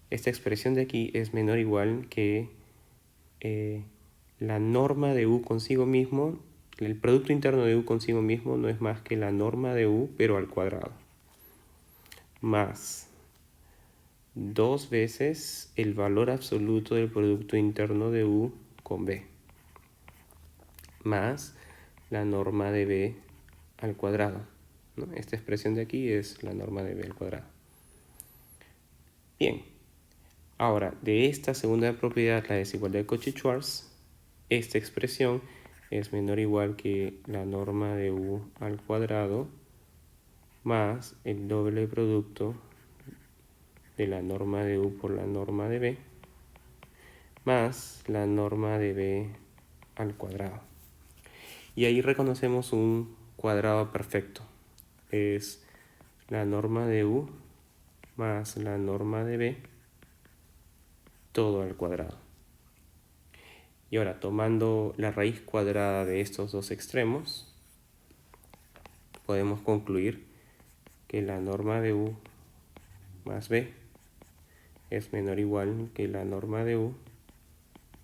esta expresión de aquí es menor o igual que la norma de U consigo mismo, el producto interno de U consigo mismo no es más que la norma de U, pero al cuadrado, más 2 veces el valor absoluto del producto interno de U con B, más la norma de B al cuadrado, ¿no? Esta expresión de aquí es la norma de B al cuadrado. Bien, ahora de esta segunda propiedad, la desigualdad de Cauchy-Schwarz, esta expresión es menor o igual que la norma de U al cuadrado más el doble producto de la norma de U por la norma de B más la norma de B al cuadrado. Y ahí reconocemos un cuadrado perfecto. Es la norma de U más la norma de B todo al cuadrado. Y ahora, tomando la raíz cuadrada de estos dos extremos, podemos concluir que la norma de U más B es menor o igual que la norma de U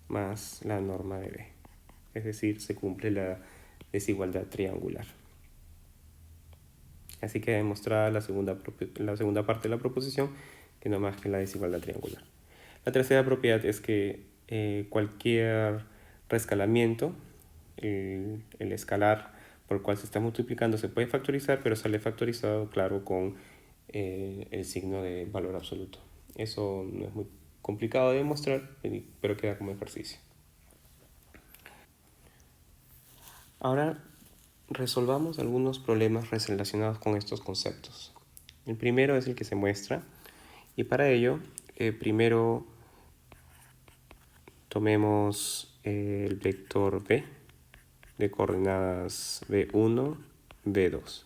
más la norma de B. Es decir, se cumple la desigualdad triangular. Así que demostrada la segunda parte de la proposición, que no más que la desigualdad triangular. La tercera propiedad es que cualquier reescalamiento, el escalar por el cual se está multiplicando se puede factorizar, pero sale factorizado, claro, con el signo de valor absoluto. Eso no es muy complicado de demostrar, pero queda como ejercicio. Ahora resolvamos algunos problemas relacionados con estos conceptos. El primero es el que se muestra, y para ello, primero tomemos el vector B de coordenadas B1, B2.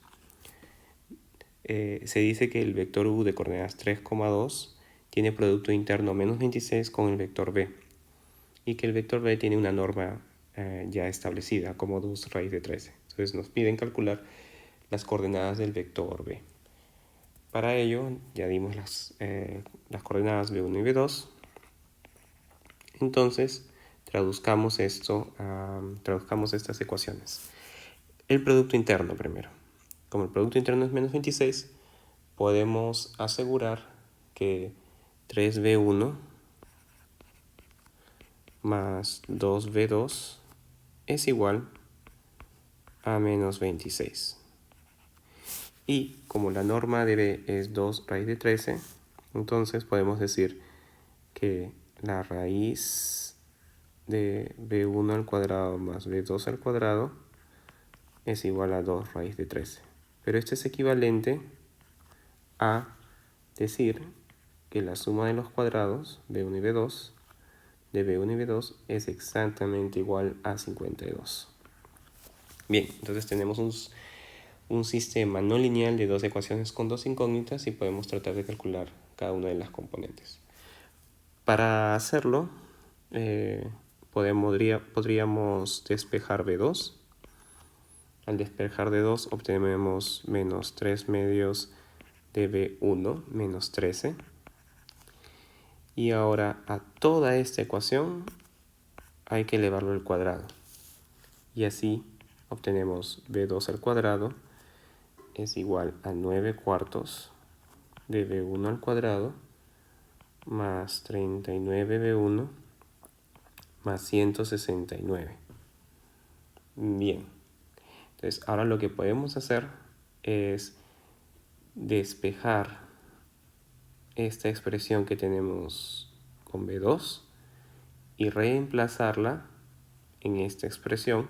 Se dice que el vector U de coordenadas 3,2 tiene producto interno menos 26 con el vector B, y que el vector B tiene una norma ya establecida como 2 raíz de 13. Entonces nos piden calcular las coordenadas del vector B. Para ello ya dimos las coordenadas B1 y B2. Entonces traduzcamos estas ecuaciones. El producto interno primero. Como el producto interno es menos 26, podemos asegurar que 3B1 más 2B2 es igual a menos 26. Y como la norma de B es 2 raíz de 13, entonces podemos decir que la raíz de B1 al cuadrado más B2 al cuadrado es igual a 2 raíz de 13. Pero esto es equivalente a decir que la suma de los cuadrados, B1 y B2, de B1 y B2 es exactamente igual a 52. Bien, entonces tenemos un sistema no lineal de dos ecuaciones con dos incógnitas y podemos tratar de calcular cada una de las componentes. Para hacerlo, podríamos despejar B2. Al despejar de 2 obtenemos menos 3 medios de B1 menos 13. Y ahora a toda esta ecuación hay que elevarlo al cuadrado. Y así obtenemos B2 al cuadrado es igual a 9 cuartos de B1 al cuadrado más 39 B1 más 169. Bien, entonces ahora lo que podemos hacer es despejar esta expresión que tenemos con B2 y reemplazarla en esta expresión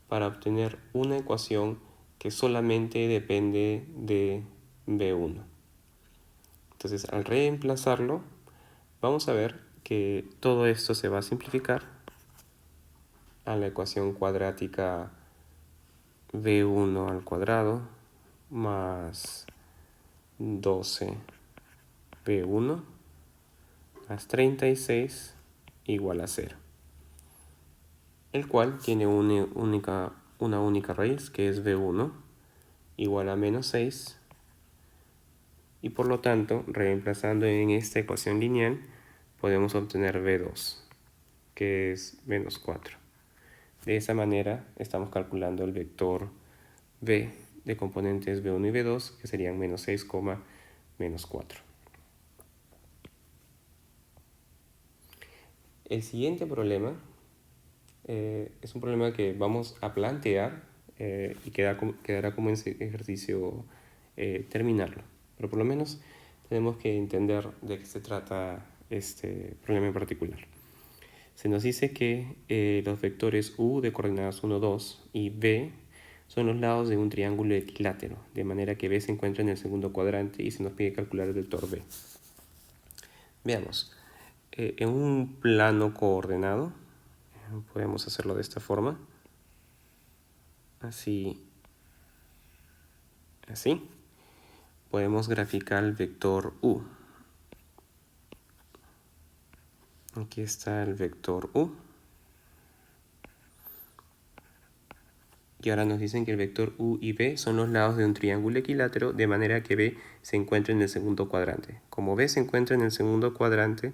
para obtener una ecuación que solamente depende de B1. Entonces, al reemplazarlo, vamos a ver que todo esto se va a simplificar a la ecuación cuadrática B1 al cuadrado más 12B1 más 36 igual a 0, el cual tiene una única raíz que es B1 igual a menos 6, y por lo tanto, reemplazando en esta ecuación lineal, podemos obtener B2, que es menos 4. De esa manera estamos calculando el vector B de componentes B1 y B2, que serían menos 6, menos 4. El siguiente problema es un problema que vamos a plantear y quedará como ejercicio terminarlo. Pero por lo menos tenemos que entender de qué se trata este problema en particular. Se nos dice que los vectores u de coordenadas 1, 2 y b son los lados de un triángulo equilátero, de manera que b se encuentra en el segundo cuadrante y se nos pide calcular el vector b. Veamos, en un plano coordenado, podemos hacerlo de esta forma, así, podemos graficar el vector u. Aquí está el vector u. Y ahora nos dicen que el vector u y b son los lados de un triángulo equilátero, de manera que b se encuentra en el segundo cuadrante. Como b se encuentra en el segundo cuadrante,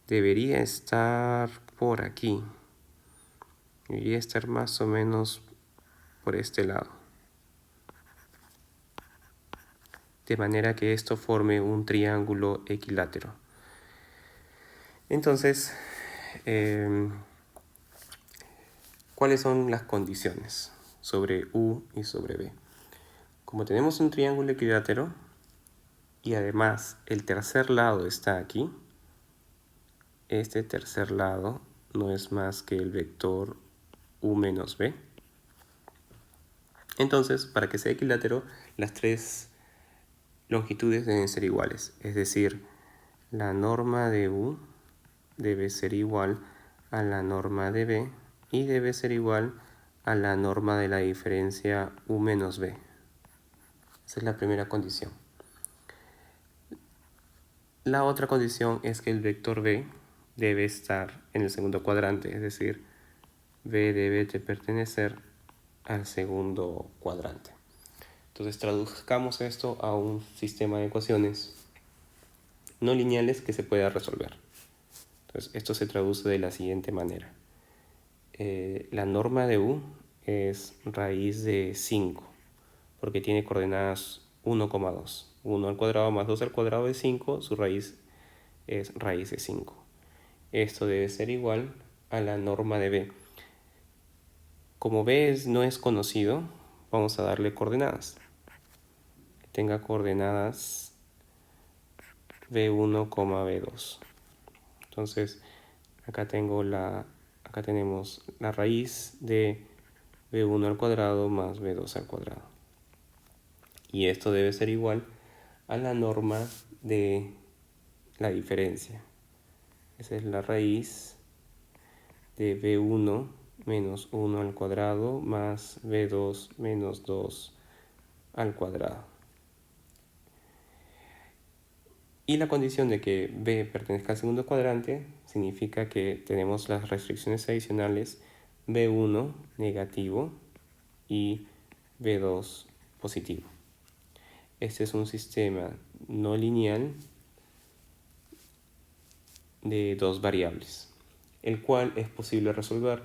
debería estar por aquí. Debería estar más o menos por este lado. De manera que esto forme un triángulo equilátero. Entonces, ¿cuáles son las condiciones sobre u y sobre b? Como tenemos un triángulo equilátero y además el tercer lado está aquí, este tercer lado no es más que el vector u menos b. Entonces, para que sea equilátero, las tres longitudes deben ser iguales. Es decir, la norma de u debe ser igual a la norma de b y debe ser igual a la norma de la diferencia u menos b. Esa es la primera condición. La otra condición es que el vector b debe estar en el segundo cuadrante, es decir, b debe de pertenecer al segundo cuadrante. Entonces traduzcamos esto a un sistema de ecuaciones no lineales que se pueda resolver. Entonces esto se traduce de la siguiente manera. La norma de u es raíz de 5, porque tiene coordenadas 1,2. 1 al cuadrado más 2 al cuadrado de 5, su raíz es raíz de 5. Esto debe ser igual a la norma de b. Como b no es conocido, vamos a darle coordenadas. Que tenga coordenadas b1, b2. Entonces, acá tenemos la raíz de b1 al cuadrado más b2 al cuadrado. Y esto debe ser igual a la norma de la diferencia. Esa es la raíz de b1 menos 1 al cuadrado más b2 menos 2 al cuadrado. Y la condición de que b pertenezca al segundo cuadrante significa que tenemos las restricciones adicionales b1 negativo y b2 positivo. Este es un sistema no lineal de dos variables, el cual es posible resolver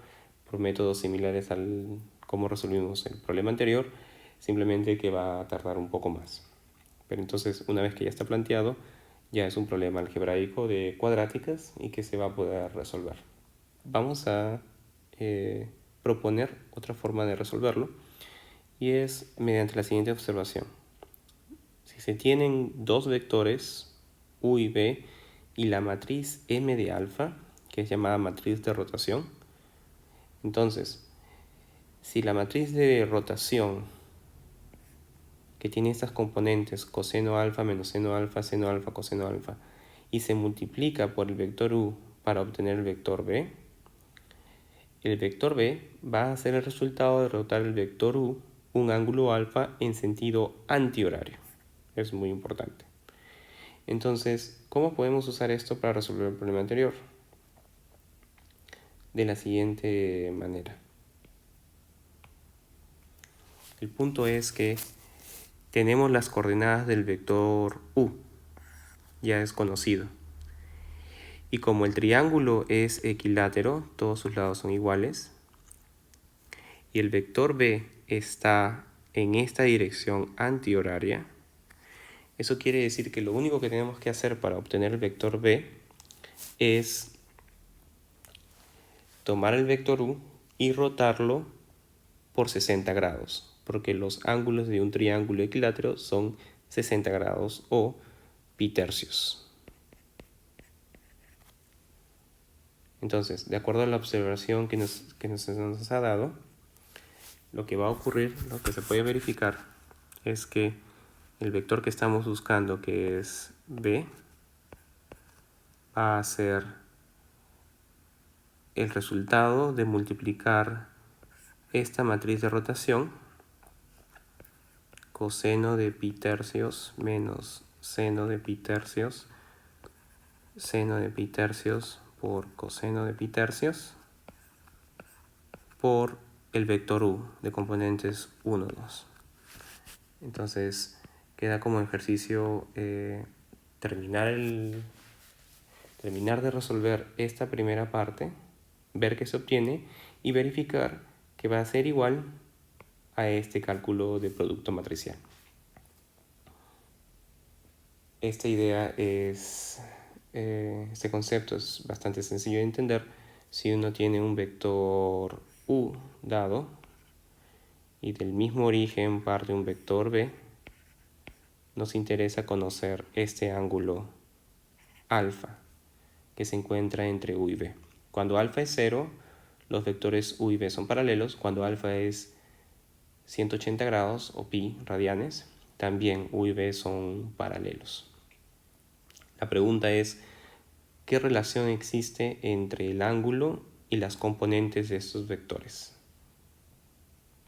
por métodos similares al como resolvimos el problema anterior, simplemente que va a tardar un poco más. Pero entonces, una vez que ya está planteado, ya es un problema algebraico de cuadráticas y que se va a poder resolver. Vamos a proponer otra forma de resolverlo, y es mediante la siguiente observación. Si se tienen dos vectores u y b y la matriz m de alfa, que es llamada matriz de rotación, entonces, si la matriz de rotación que tiene estas componentes coseno alfa menos seno alfa, seno alfa, coseno alfa, y se multiplica por el vector u para obtener el vector b va a ser el resultado de rotar el vector u un ángulo alfa en sentido antihorario. Es muy importante. Entonces, ¿cómo podemos usar esto para resolver el problema anterior? De la siguiente manera. El punto es que tenemos las coordenadas del vector u, ya es conocido. Y como el triángulo es equilátero, todos sus lados son iguales, y el vector b está en esta dirección antihoraria, eso quiere decir que lo único que tenemos que hacer para obtener el vector b es tomar el vector u y rotarlo por 60 grados, porque los ángulos de un triángulo equilátero son 60 grados o pi tercios. Entonces, de acuerdo a la observación que nos ha dado, lo que va a ocurrir, lo que se puede verificar, es que el vector que estamos buscando, que es b, va a ser el resultado de multiplicar esta matriz de rotación, coseno de pi tercios menos seno de pi tercios, seno de pi tercios por coseno de pi tercios, por el vector u de componentes 1, 2. Entonces queda como ejercicio terminar de resolver esta primera parte, ver qué se obtiene y verificar que va a ser igual a este cálculo de producto matricial. Esta idea es, este concepto es bastante sencillo de entender. Si uno tiene un vector u dado y del mismo origen parte un vector b, nos interesa conocer este ángulo alfa que se encuentra entre u y b. Cuando alfa es 0, los vectores u y b son paralelos. Cuando alfa es 180 grados o pi radianes, también u y b son paralelos. La pregunta es, ¿qué relación existe entre el ángulo y las componentes de estos vectores?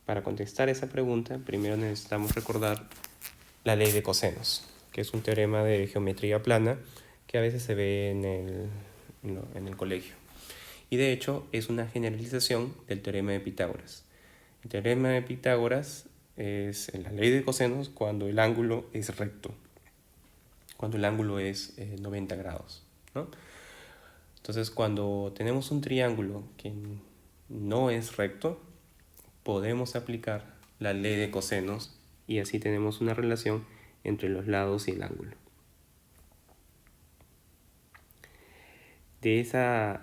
Para contestar esa pregunta, primero necesitamos recordar la ley de cosenos, que es un teorema de geometría plana que a veces se ve en el colegio. Y de hecho es una generalización del teorema de Pitágoras. El teorema de Pitágoras es la ley de cosenos cuando el ángulo es recto, cuando el ángulo es 90 grados, ¿no? Entonces, cuando tenemos un triángulo que no es recto, podemos aplicar la ley de cosenos y así tenemos una relación entre los lados y el ángulo. De esa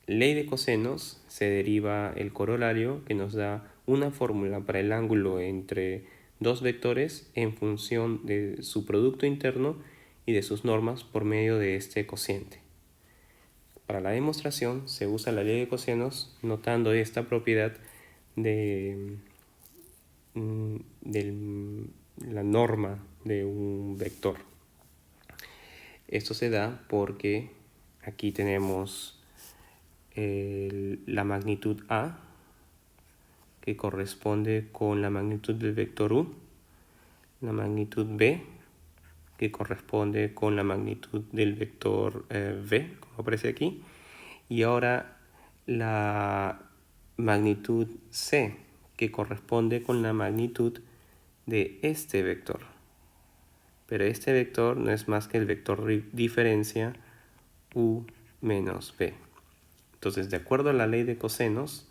ley de cosenos se deriva el corolario que nos da una fórmula para el ángulo entre dos vectores en función de su producto interno y de sus normas por medio de este cociente. Para la demostración se usa la ley de cosenos notando esta propiedad de la norma de un vector. Esto se da porque aquí tenemos la magnitud A, que corresponde con la magnitud del vector U, la magnitud B, que corresponde con la magnitud del vector V, como aparece aquí, y ahora la magnitud C, que corresponde con la magnitud de este vector. Pero este vector no es más que el vector diferencia U menos B. Entonces, de acuerdo a la ley de cosenos,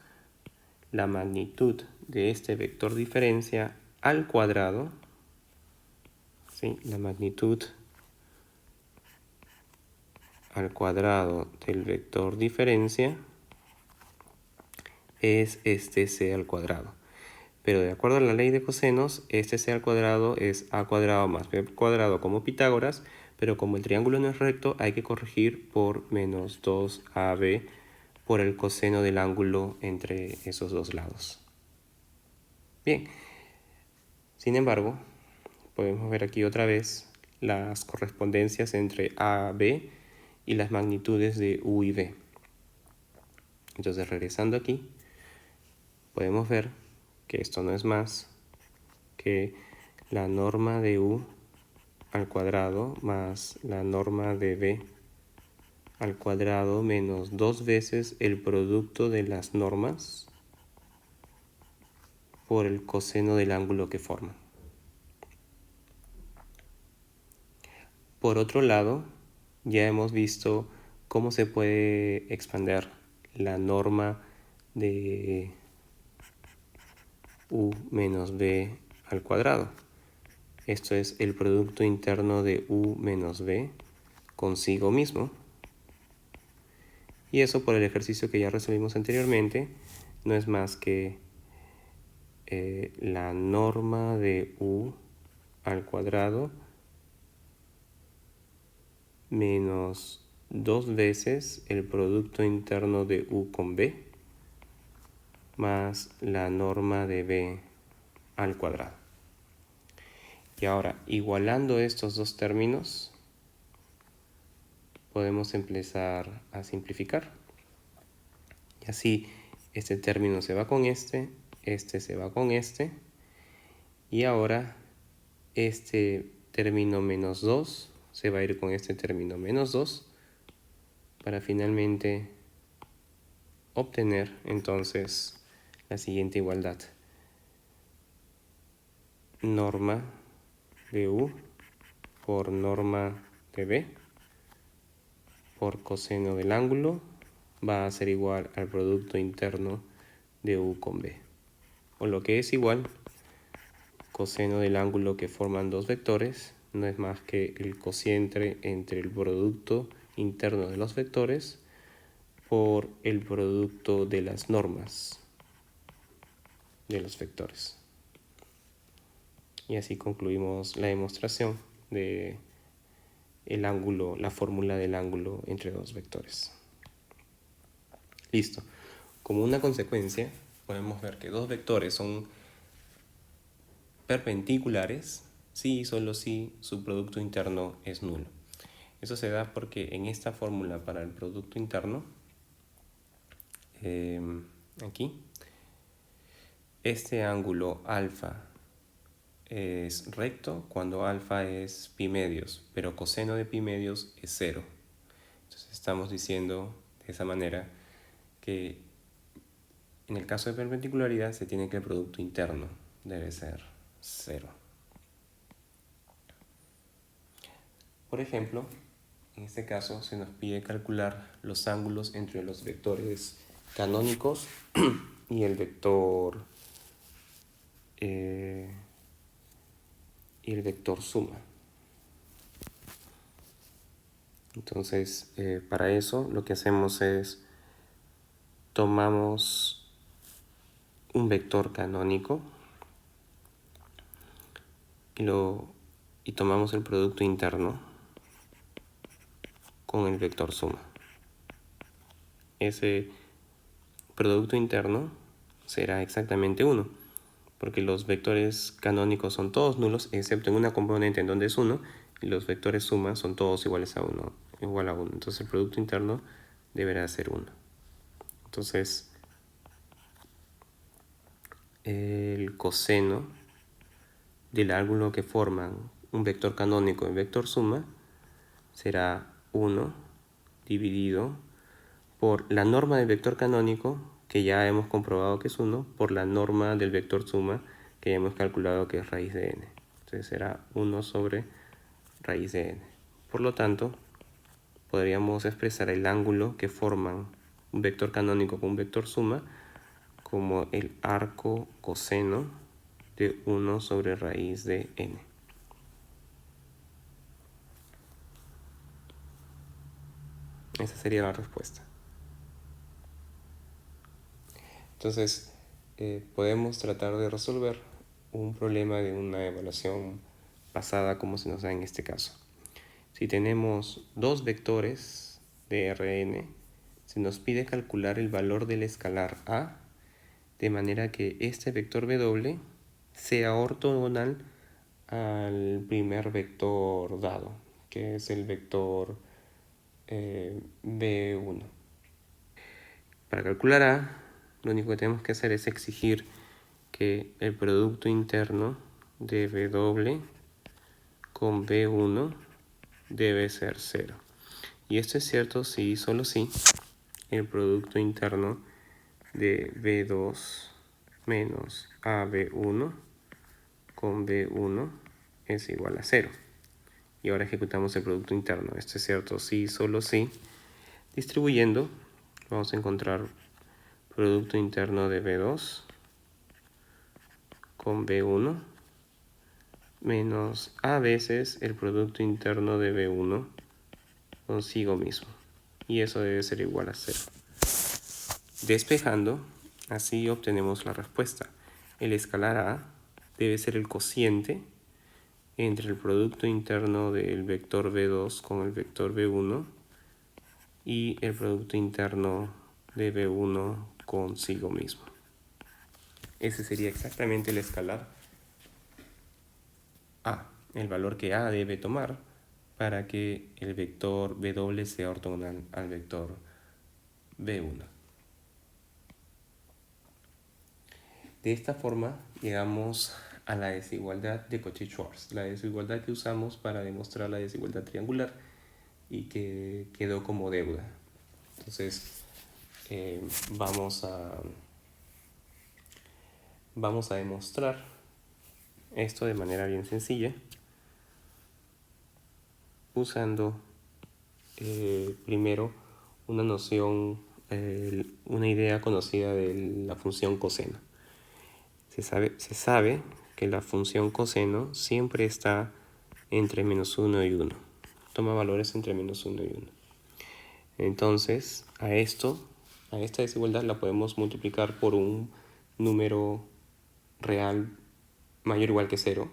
la magnitud de este vector diferencia al cuadrado, ¿sí? La magnitud al cuadrado del vector diferencia es este c al cuadrado. Pero de acuerdo a la ley de cosenos, este c al cuadrado es a cuadrado más b cuadrado como Pitágoras, pero como el triángulo no es recto, hay que corregir por menos 2ab por el coseno del ángulo entre esos dos lados. Bien, sin embargo, podemos ver aquí otra vez las correspondencias entre a, b y las magnitudes de u y b. Entonces, regresando aquí, podemos ver que esto no es más que la norma de u al cuadrado más la norma de b al cuadrado menos 2 veces el producto de las normas por el coseno del ángulo que forman. Por otro lado, ya hemos visto cómo se puede expander la norma de u menos b al cuadrado. Esto es el producto interno de u menos b consigo mismo. Y eso, por el ejercicio que ya resolvimos anteriormente, no es más que la norma de u al cuadrado menos 2 veces el producto interno de u con b más la norma de b al cuadrado. Y ahora, igualando estos dos términos, podemos empezar a simplificar. Y así, este término se va con este se va con este, y ahora este término menos 2 se va a ir con este término menos 2 para finalmente obtener entonces la siguiente igualdad. Norma de u por norma de b por coseno del ángulo va a ser igual al producto interno de u con b. O lo que es igual, coseno del ángulo que forman dos vectores no es más que el cociente entre el producto interno de los vectores por el producto de las normas de los vectores. Y así concluimos la demostración de el ángulo, la fórmula del ángulo entre dos vectores. Listo. Como una consecuencia, podemos ver que dos vectores son perpendiculares si y solo si su producto interno es nulo. Eso se da porque en esta fórmula para el producto interno, aquí, este ángulo alfa es recto cuando alfa es pi medios, pero coseno de pi medios es 0. Entonces estamos diciendo de esa manera que en el caso de perpendicularidad se tiene que el producto interno debe ser 0. Por ejemplo, en este caso se nos pide calcular los ángulos entre los vectores canónicos y el vector suma. Entonces, para eso lo que hacemos es tomamos un vector canónico y tomamos el producto interno con el vector suma. Ese producto interno será exactamente 1, porque los vectores canónicos son todos nulos, excepto en una componente en donde es 1, y los vectores suma son todos iguales a 1, igual a 1. Entonces el producto interno deberá ser 1. Entonces, el coseno del ángulo que forman un vector canónico y vector suma será 1 dividido por la norma del vector canónico, que ya hemos comprobado que es 1, por la norma del vector suma, que ya hemos calculado que es raíz de n. Entonces será 1 sobre raíz de n. Por lo tanto, podríamos expresar el ángulo que forman un vector canónico con un vector suma como el arco coseno de 1 sobre raíz de n. Esa sería la respuesta. Entonces, podemos tratar de resolver un problema de una evaluación pasada como se nos da en este caso. Si tenemos dos vectores de Rn, se nos pide calcular el valor del escalar A de manera que este vector W sea ortogonal al primer vector dado, que es el vector B1. Para calcular A, lo único que tenemos que hacer es exigir que el producto interno de W con B1 debe ser 0. Y esto es cierto si y solo si el producto interno de B2 menos AB1 con B1 es igual a 0. Y ahora ejecutamos el producto interno. Esto es cierto si y solo si. Distribuyendo, vamos a encontrar producto interno de B2 con B1 menos a veces el producto interno de B1 consigo mismo. Y eso debe ser igual a 0. Despejando, así obtenemos la respuesta. El escalar A debe ser el cociente entre el producto interno del vector B2 con el vector B1 y el producto interno de B1 consigo mismo. Ese sería exactamente el escalar A, el valor que A debe tomar para que el vector W sea ortogonal al vector B1. De esta forma llegamos a la desigualdad de Cauchy-Schwarz, la desigualdad que usamos para demostrar la desigualdad triangular y que quedó como deuda. Entonces vamos a demostrar esto de manera bien sencilla usando primero una noción, una idea conocida de la función coseno. Se sabe que la función coseno siempre está entre -1 y 1. Toma valores entre -1 y 1. Entonces, a esta desigualdad la podemos multiplicar por un número real mayor o igual que 0,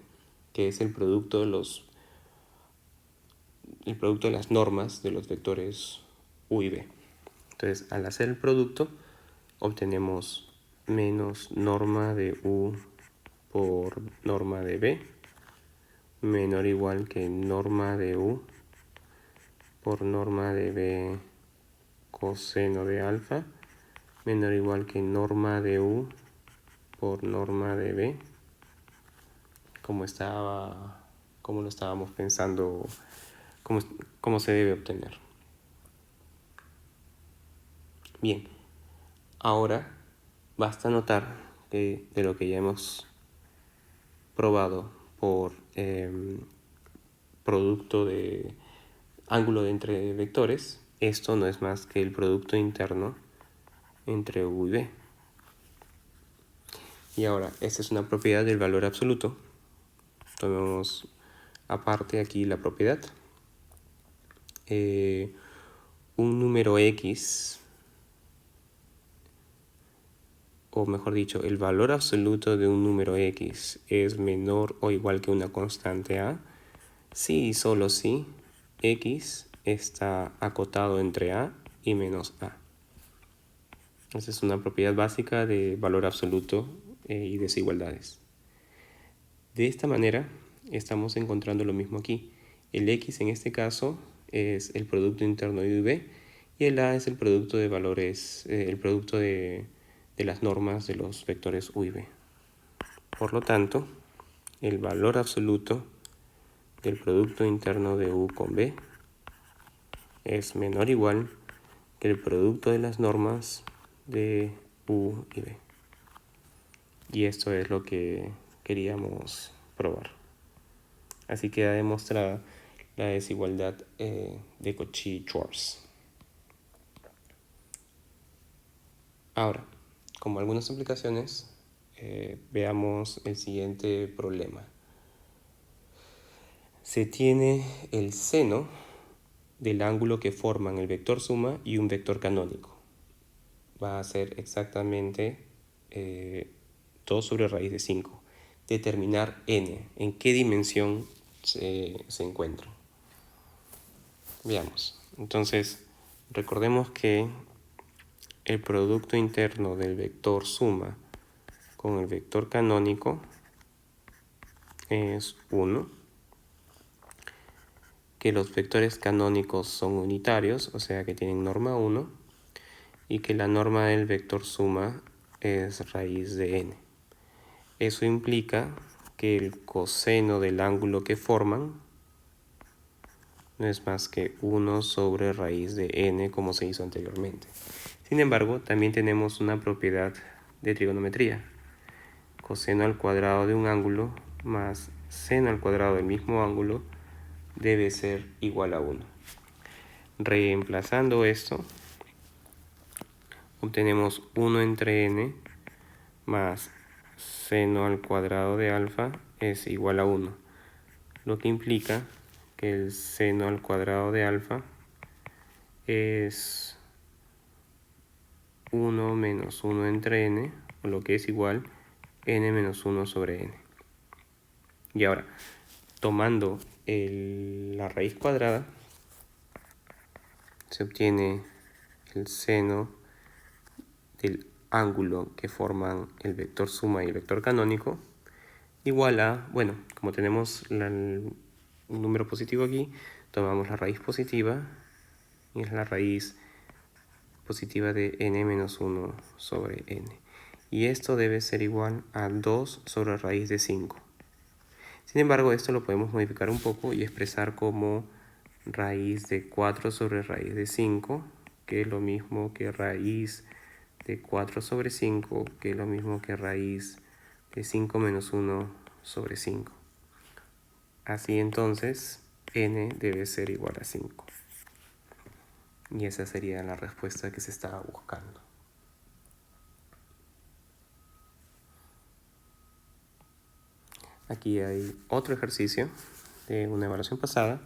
que es el producto de las normas de los vectores u y b. Entonces, al hacer el producto, obtenemos menos norma de u por norma de b menor o igual que norma de u por norma de b coseno de alfa menor o igual que norma de u por norma de b, como lo estábamos pensando, cómo se debe obtener. Bien, ahora basta notar que de lo que ya hemos probado por producto de ángulo de entre vectores, esto no es más que el producto interno entre u y b. Y ahora, esta es una propiedad del valor absoluto. Tomemos aparte aquí la propiedad. Un número x, o mejor dicho, el valor absoluto de un número x es menor o igual que una constante a, si y solo si x está acotado entre a y menos a. Esa es una propiedad básica de valor absoluto y desigualdades. De esta manera estamos encontrando lo mismo aquí. El x en este caso es el producto interno de u y b y el a es el producto de valores, el producto de las normas de los vectores u y b. Por lo tanto, el valor absoluto del producto interno de u con b es menor o igual que el producto de las normas de u y b. Y esto es lo que queríamos probar. Así queda demostrada la desigualdad de Cauchy-Schwarz. Ahora, como algunas aplicaciones, veamos el siguiente problema. Se tiene el seno del ángulo que forman el vector suma y un vector canónico. Va a ser exactamente 2 sobre raíz de 5. Determinar n, en qué dimensión se encuentra. Veamos. Entonces, recordemos que el producto interno del vector suma con el vector canónico es 1, que los vectores canónicos son unitarios, o sea que tienen norma 1, y que la norma del vector suma es raíz de n. Eso implica que el coseno del ángulo que forman no es más que 1 sobre raíz de n, como se hizo anteriormente. Sin embargo, también tenemos una propiedad de trigonometría. Coseno al cuadrado de un ángulo más seno al cuadrado del mismo ángulo debe ser igual a 1. Reemplazando esto, obtenemos 1 entre n más seno al cuadrado de alfa es igual a 1, lo que implica que el seno al cuadrado de alfa es 1 menos 1 entre n, o lo que es igual n menos 1 sobre n. Y ahora, tomando la raíz cuadrada, se obtiene el seno del ángulo que forman el vector suma y el vector canónico igual a, bueno, como tenemos un número positivo aquí, tomamos la raíz positiva y es la raíz positiva de n menos 1 sobre n. Y esto debe ser igual a 2 sobre raíz de 5. Sin embargo, esto lo podemos modificar un poco y expresar como raíz de 4 sobre raíz de 5, que es lo mismo que raíz de 4 sobre 5, que es lo mismo que raíz de 5 menos 1 sobre 5. Así entonces, n debe ser igual a 5. Y esa sería la respuesta que se estaba buscando. Aquí hay otro ejercicio de una evaluación pasada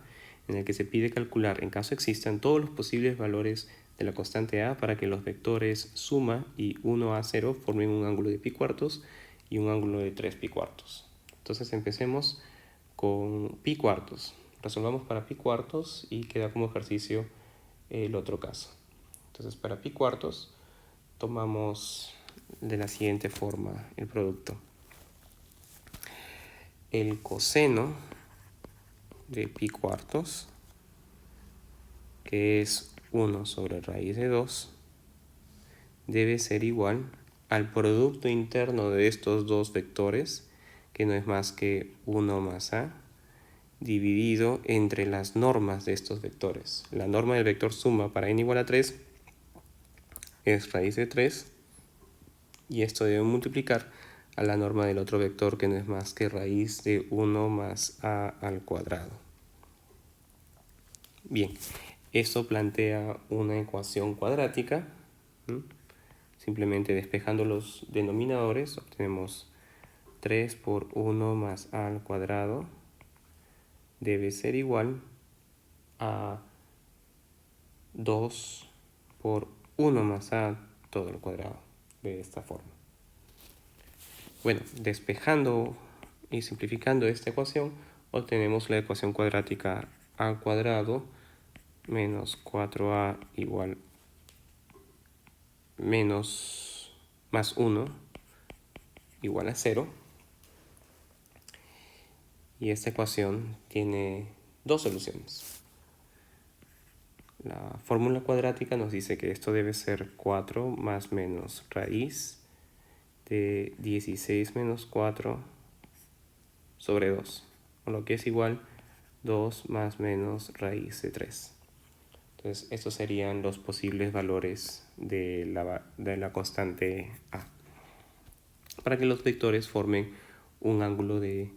en el que se pide calcular, en caso existan, todos los posibles valores de la constante a para que los vectores suma y 1a0 formen un ángulo de pi cuartos y un ángulo de 3 pi cuartos. Entonces empecemos con pi cuartos. Resolvamos para pi cuartos y queda como ejercicio el otro caso. Entonces para pi cuartos tomamos de la siguiente forma el producto. El coseno de pi cuartos, que es 1 sobre raíz de 2, debe ser igual al producto interno de estos dos vectores, que no es más que 1 más a, dividido entre las normas de estos vectores. La norma del vector suma para n igual a 3 es raíz de 3, y esto debe multiplicar a la norma del otro vector, que no es más que raíz de 1 más a al cuadrado. Bien, esto plantea una ecuación cuadrática. Simplemente despejando los denominadores obtenemos 3 por 1 más a al cuadrado debe ser igual a 2 por 1 más a todo al cuadrado, de esta forma. Bueno, despejando y simplificando esta ecuación, obtenemos la ecuación cuadrática a al cuadrado menos 4a igual menos más 1 igual a 0. Y esta ecuación tiene dos soluciones. La fórmula cuadrática nos dice que esto debe ser 4 más menos raíz de 16 menos 4 sobre 2, o lo que es igual 2 más menos raíz de 3. Entonces, estos serían los posibles valores de la constante a, para que los vectores formen un ángulo de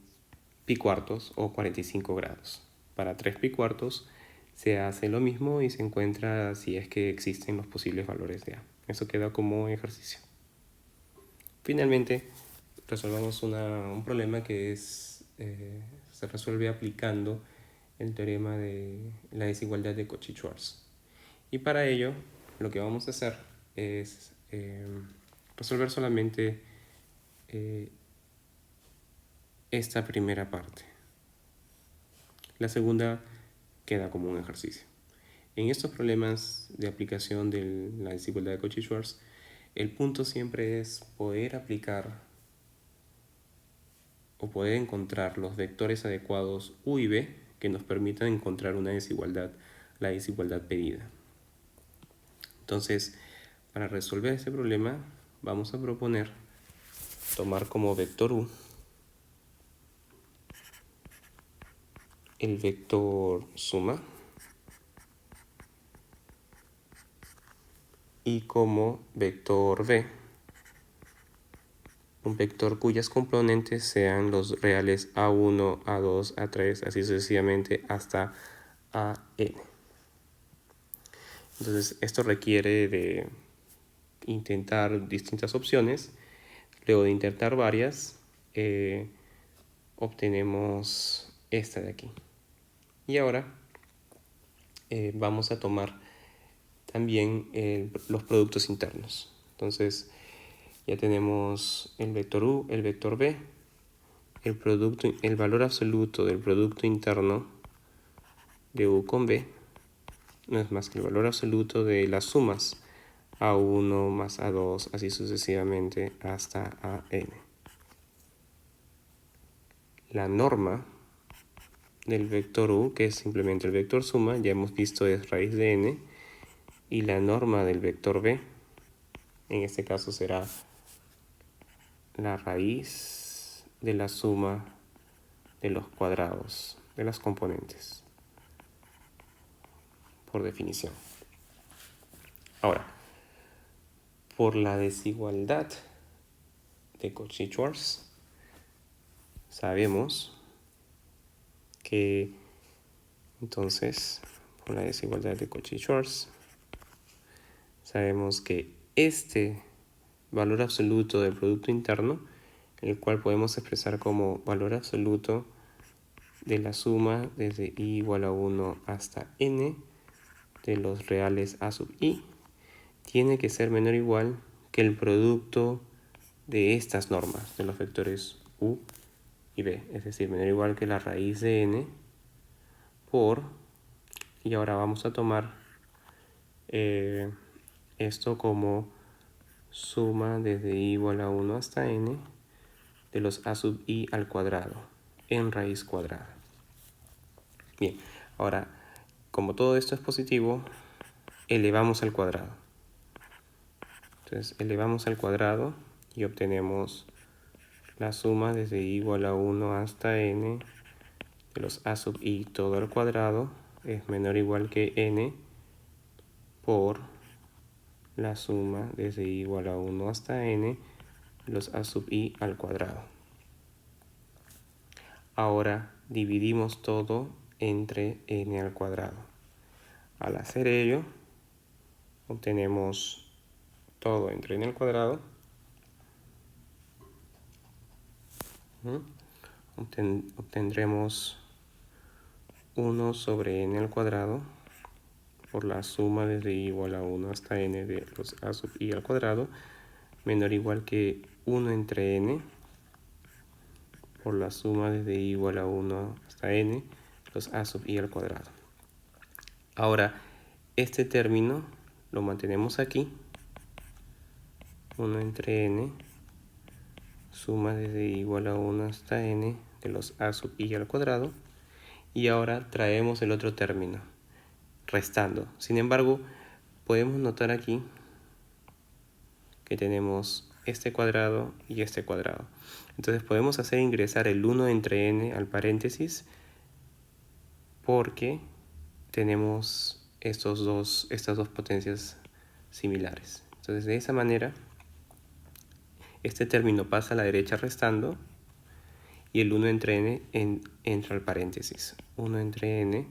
pi cuartos o 45 grados. Para 3 pi cuartos se hace lo mismo y se encuentra si es que existen los posibles valores de a. Eso queda como ejercicio. Finalmente, resolvamos un problema que se resuelve aplicando el teorema de la desigualdad de Cauchy-Schwarz. Y para ello, lo que vamos a hacer es resolver solamente esta primera parte. La segunda queda como un ejercicio. En estos problemas de aplicación de la desigualdad de Cauchy-Schwarz, el punto siempre es poder aplicar o poder encontrar los vectores adecuados U y B que nos permitan encontrar una desigualdad, la desigualdad pedida. Entonces, para resolver este problema, vamos a proponer tomar como vector U el vector suma y como vector B un vector cuyas componentes sean los reales A1, A2, A3, así sucesivamente hasta AN. Entonces esto requiere de intentar distintas opciones. Luego de intentar varias, obtenemos esta de aquí. Y ahora vamos a tomar también los productos internos. Entonces ya tenemos el vector U, el vector B, el valor absoluto del producto interno de U con B no es más que el valor absoluto de las sumas A1 más A2, así sucesivamente hasta AN. La norma del vector U, que es simplemente el vector suma, ya hemos visto es raíz de n, y la norma del vector B, en este caso será la raíz de la suma de los cuadrados de las componentes, por definición. Ahora, por la desigualdad de Cauchy-Schwarz, sabemos que entonces, por la desigualdad de Cauchy-Schwarz, sabemos que este valor absoluto del producto interno, el cual podemos expresar como valor absoluto de la suma desde i igual a 1 hasta n de los reales a sub i, tiene que ser menor o igual que el producto de estas normas, de los vectores u y b, es decir, menor o igual que la raíz de n por, y ahora vamos a tomar esto como suma desde i igual a 1 hasta n de los a sub i al cuadrado en raíz cuadrada. Bien, ahora, como todo esto es positivo, elevamos al cuadrado. Entonces, elevamos al cuadrado y obtenemos la suma desde i igual a 1 hasta n de los a sub i todo al cuadrado es menor o igual que n por la suma desde i igual a 1 hasta n de los a sub i al cuadrado. Ahora dividimos todo entre n al cuadrado. Al hacer ello, obtenemos todo entre n al cuadrado. Obtendremos 1 sobre n al cuadrado por la suma desde i igual a 1 hasta n de los a sub i al cuadrado menor o igual que 1 entre n por la suma desde i igual a 1 hasta n los a sub i al cuadrado. Ahora, este término lo mantenemos aquí, 1 entre n, suma desde i igual a 1 hasta n de los a sub i al cuadrado, y ahora traemos el otro término, restando. Sin embargo, podemos notar aquí que tenemos este cuadrado y este cuadrado. Entonces podemos hacer ingresar el 1 entre n al paréntesis porque tenemos estas dos potencias similares. Entonces de esa manera este término pasa a la derecha restando y el 1 entre n entra al paréntesis. 1 entre n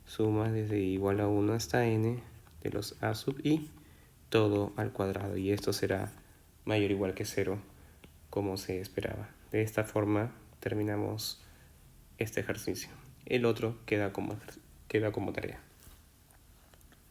suma desde igual a 1 hasta n de los a sub i todo al cuadrado, y esto será mayor o igual que 0 como se esperaba. De esta forma terminamos este ejercicio. El otro queda como tarea.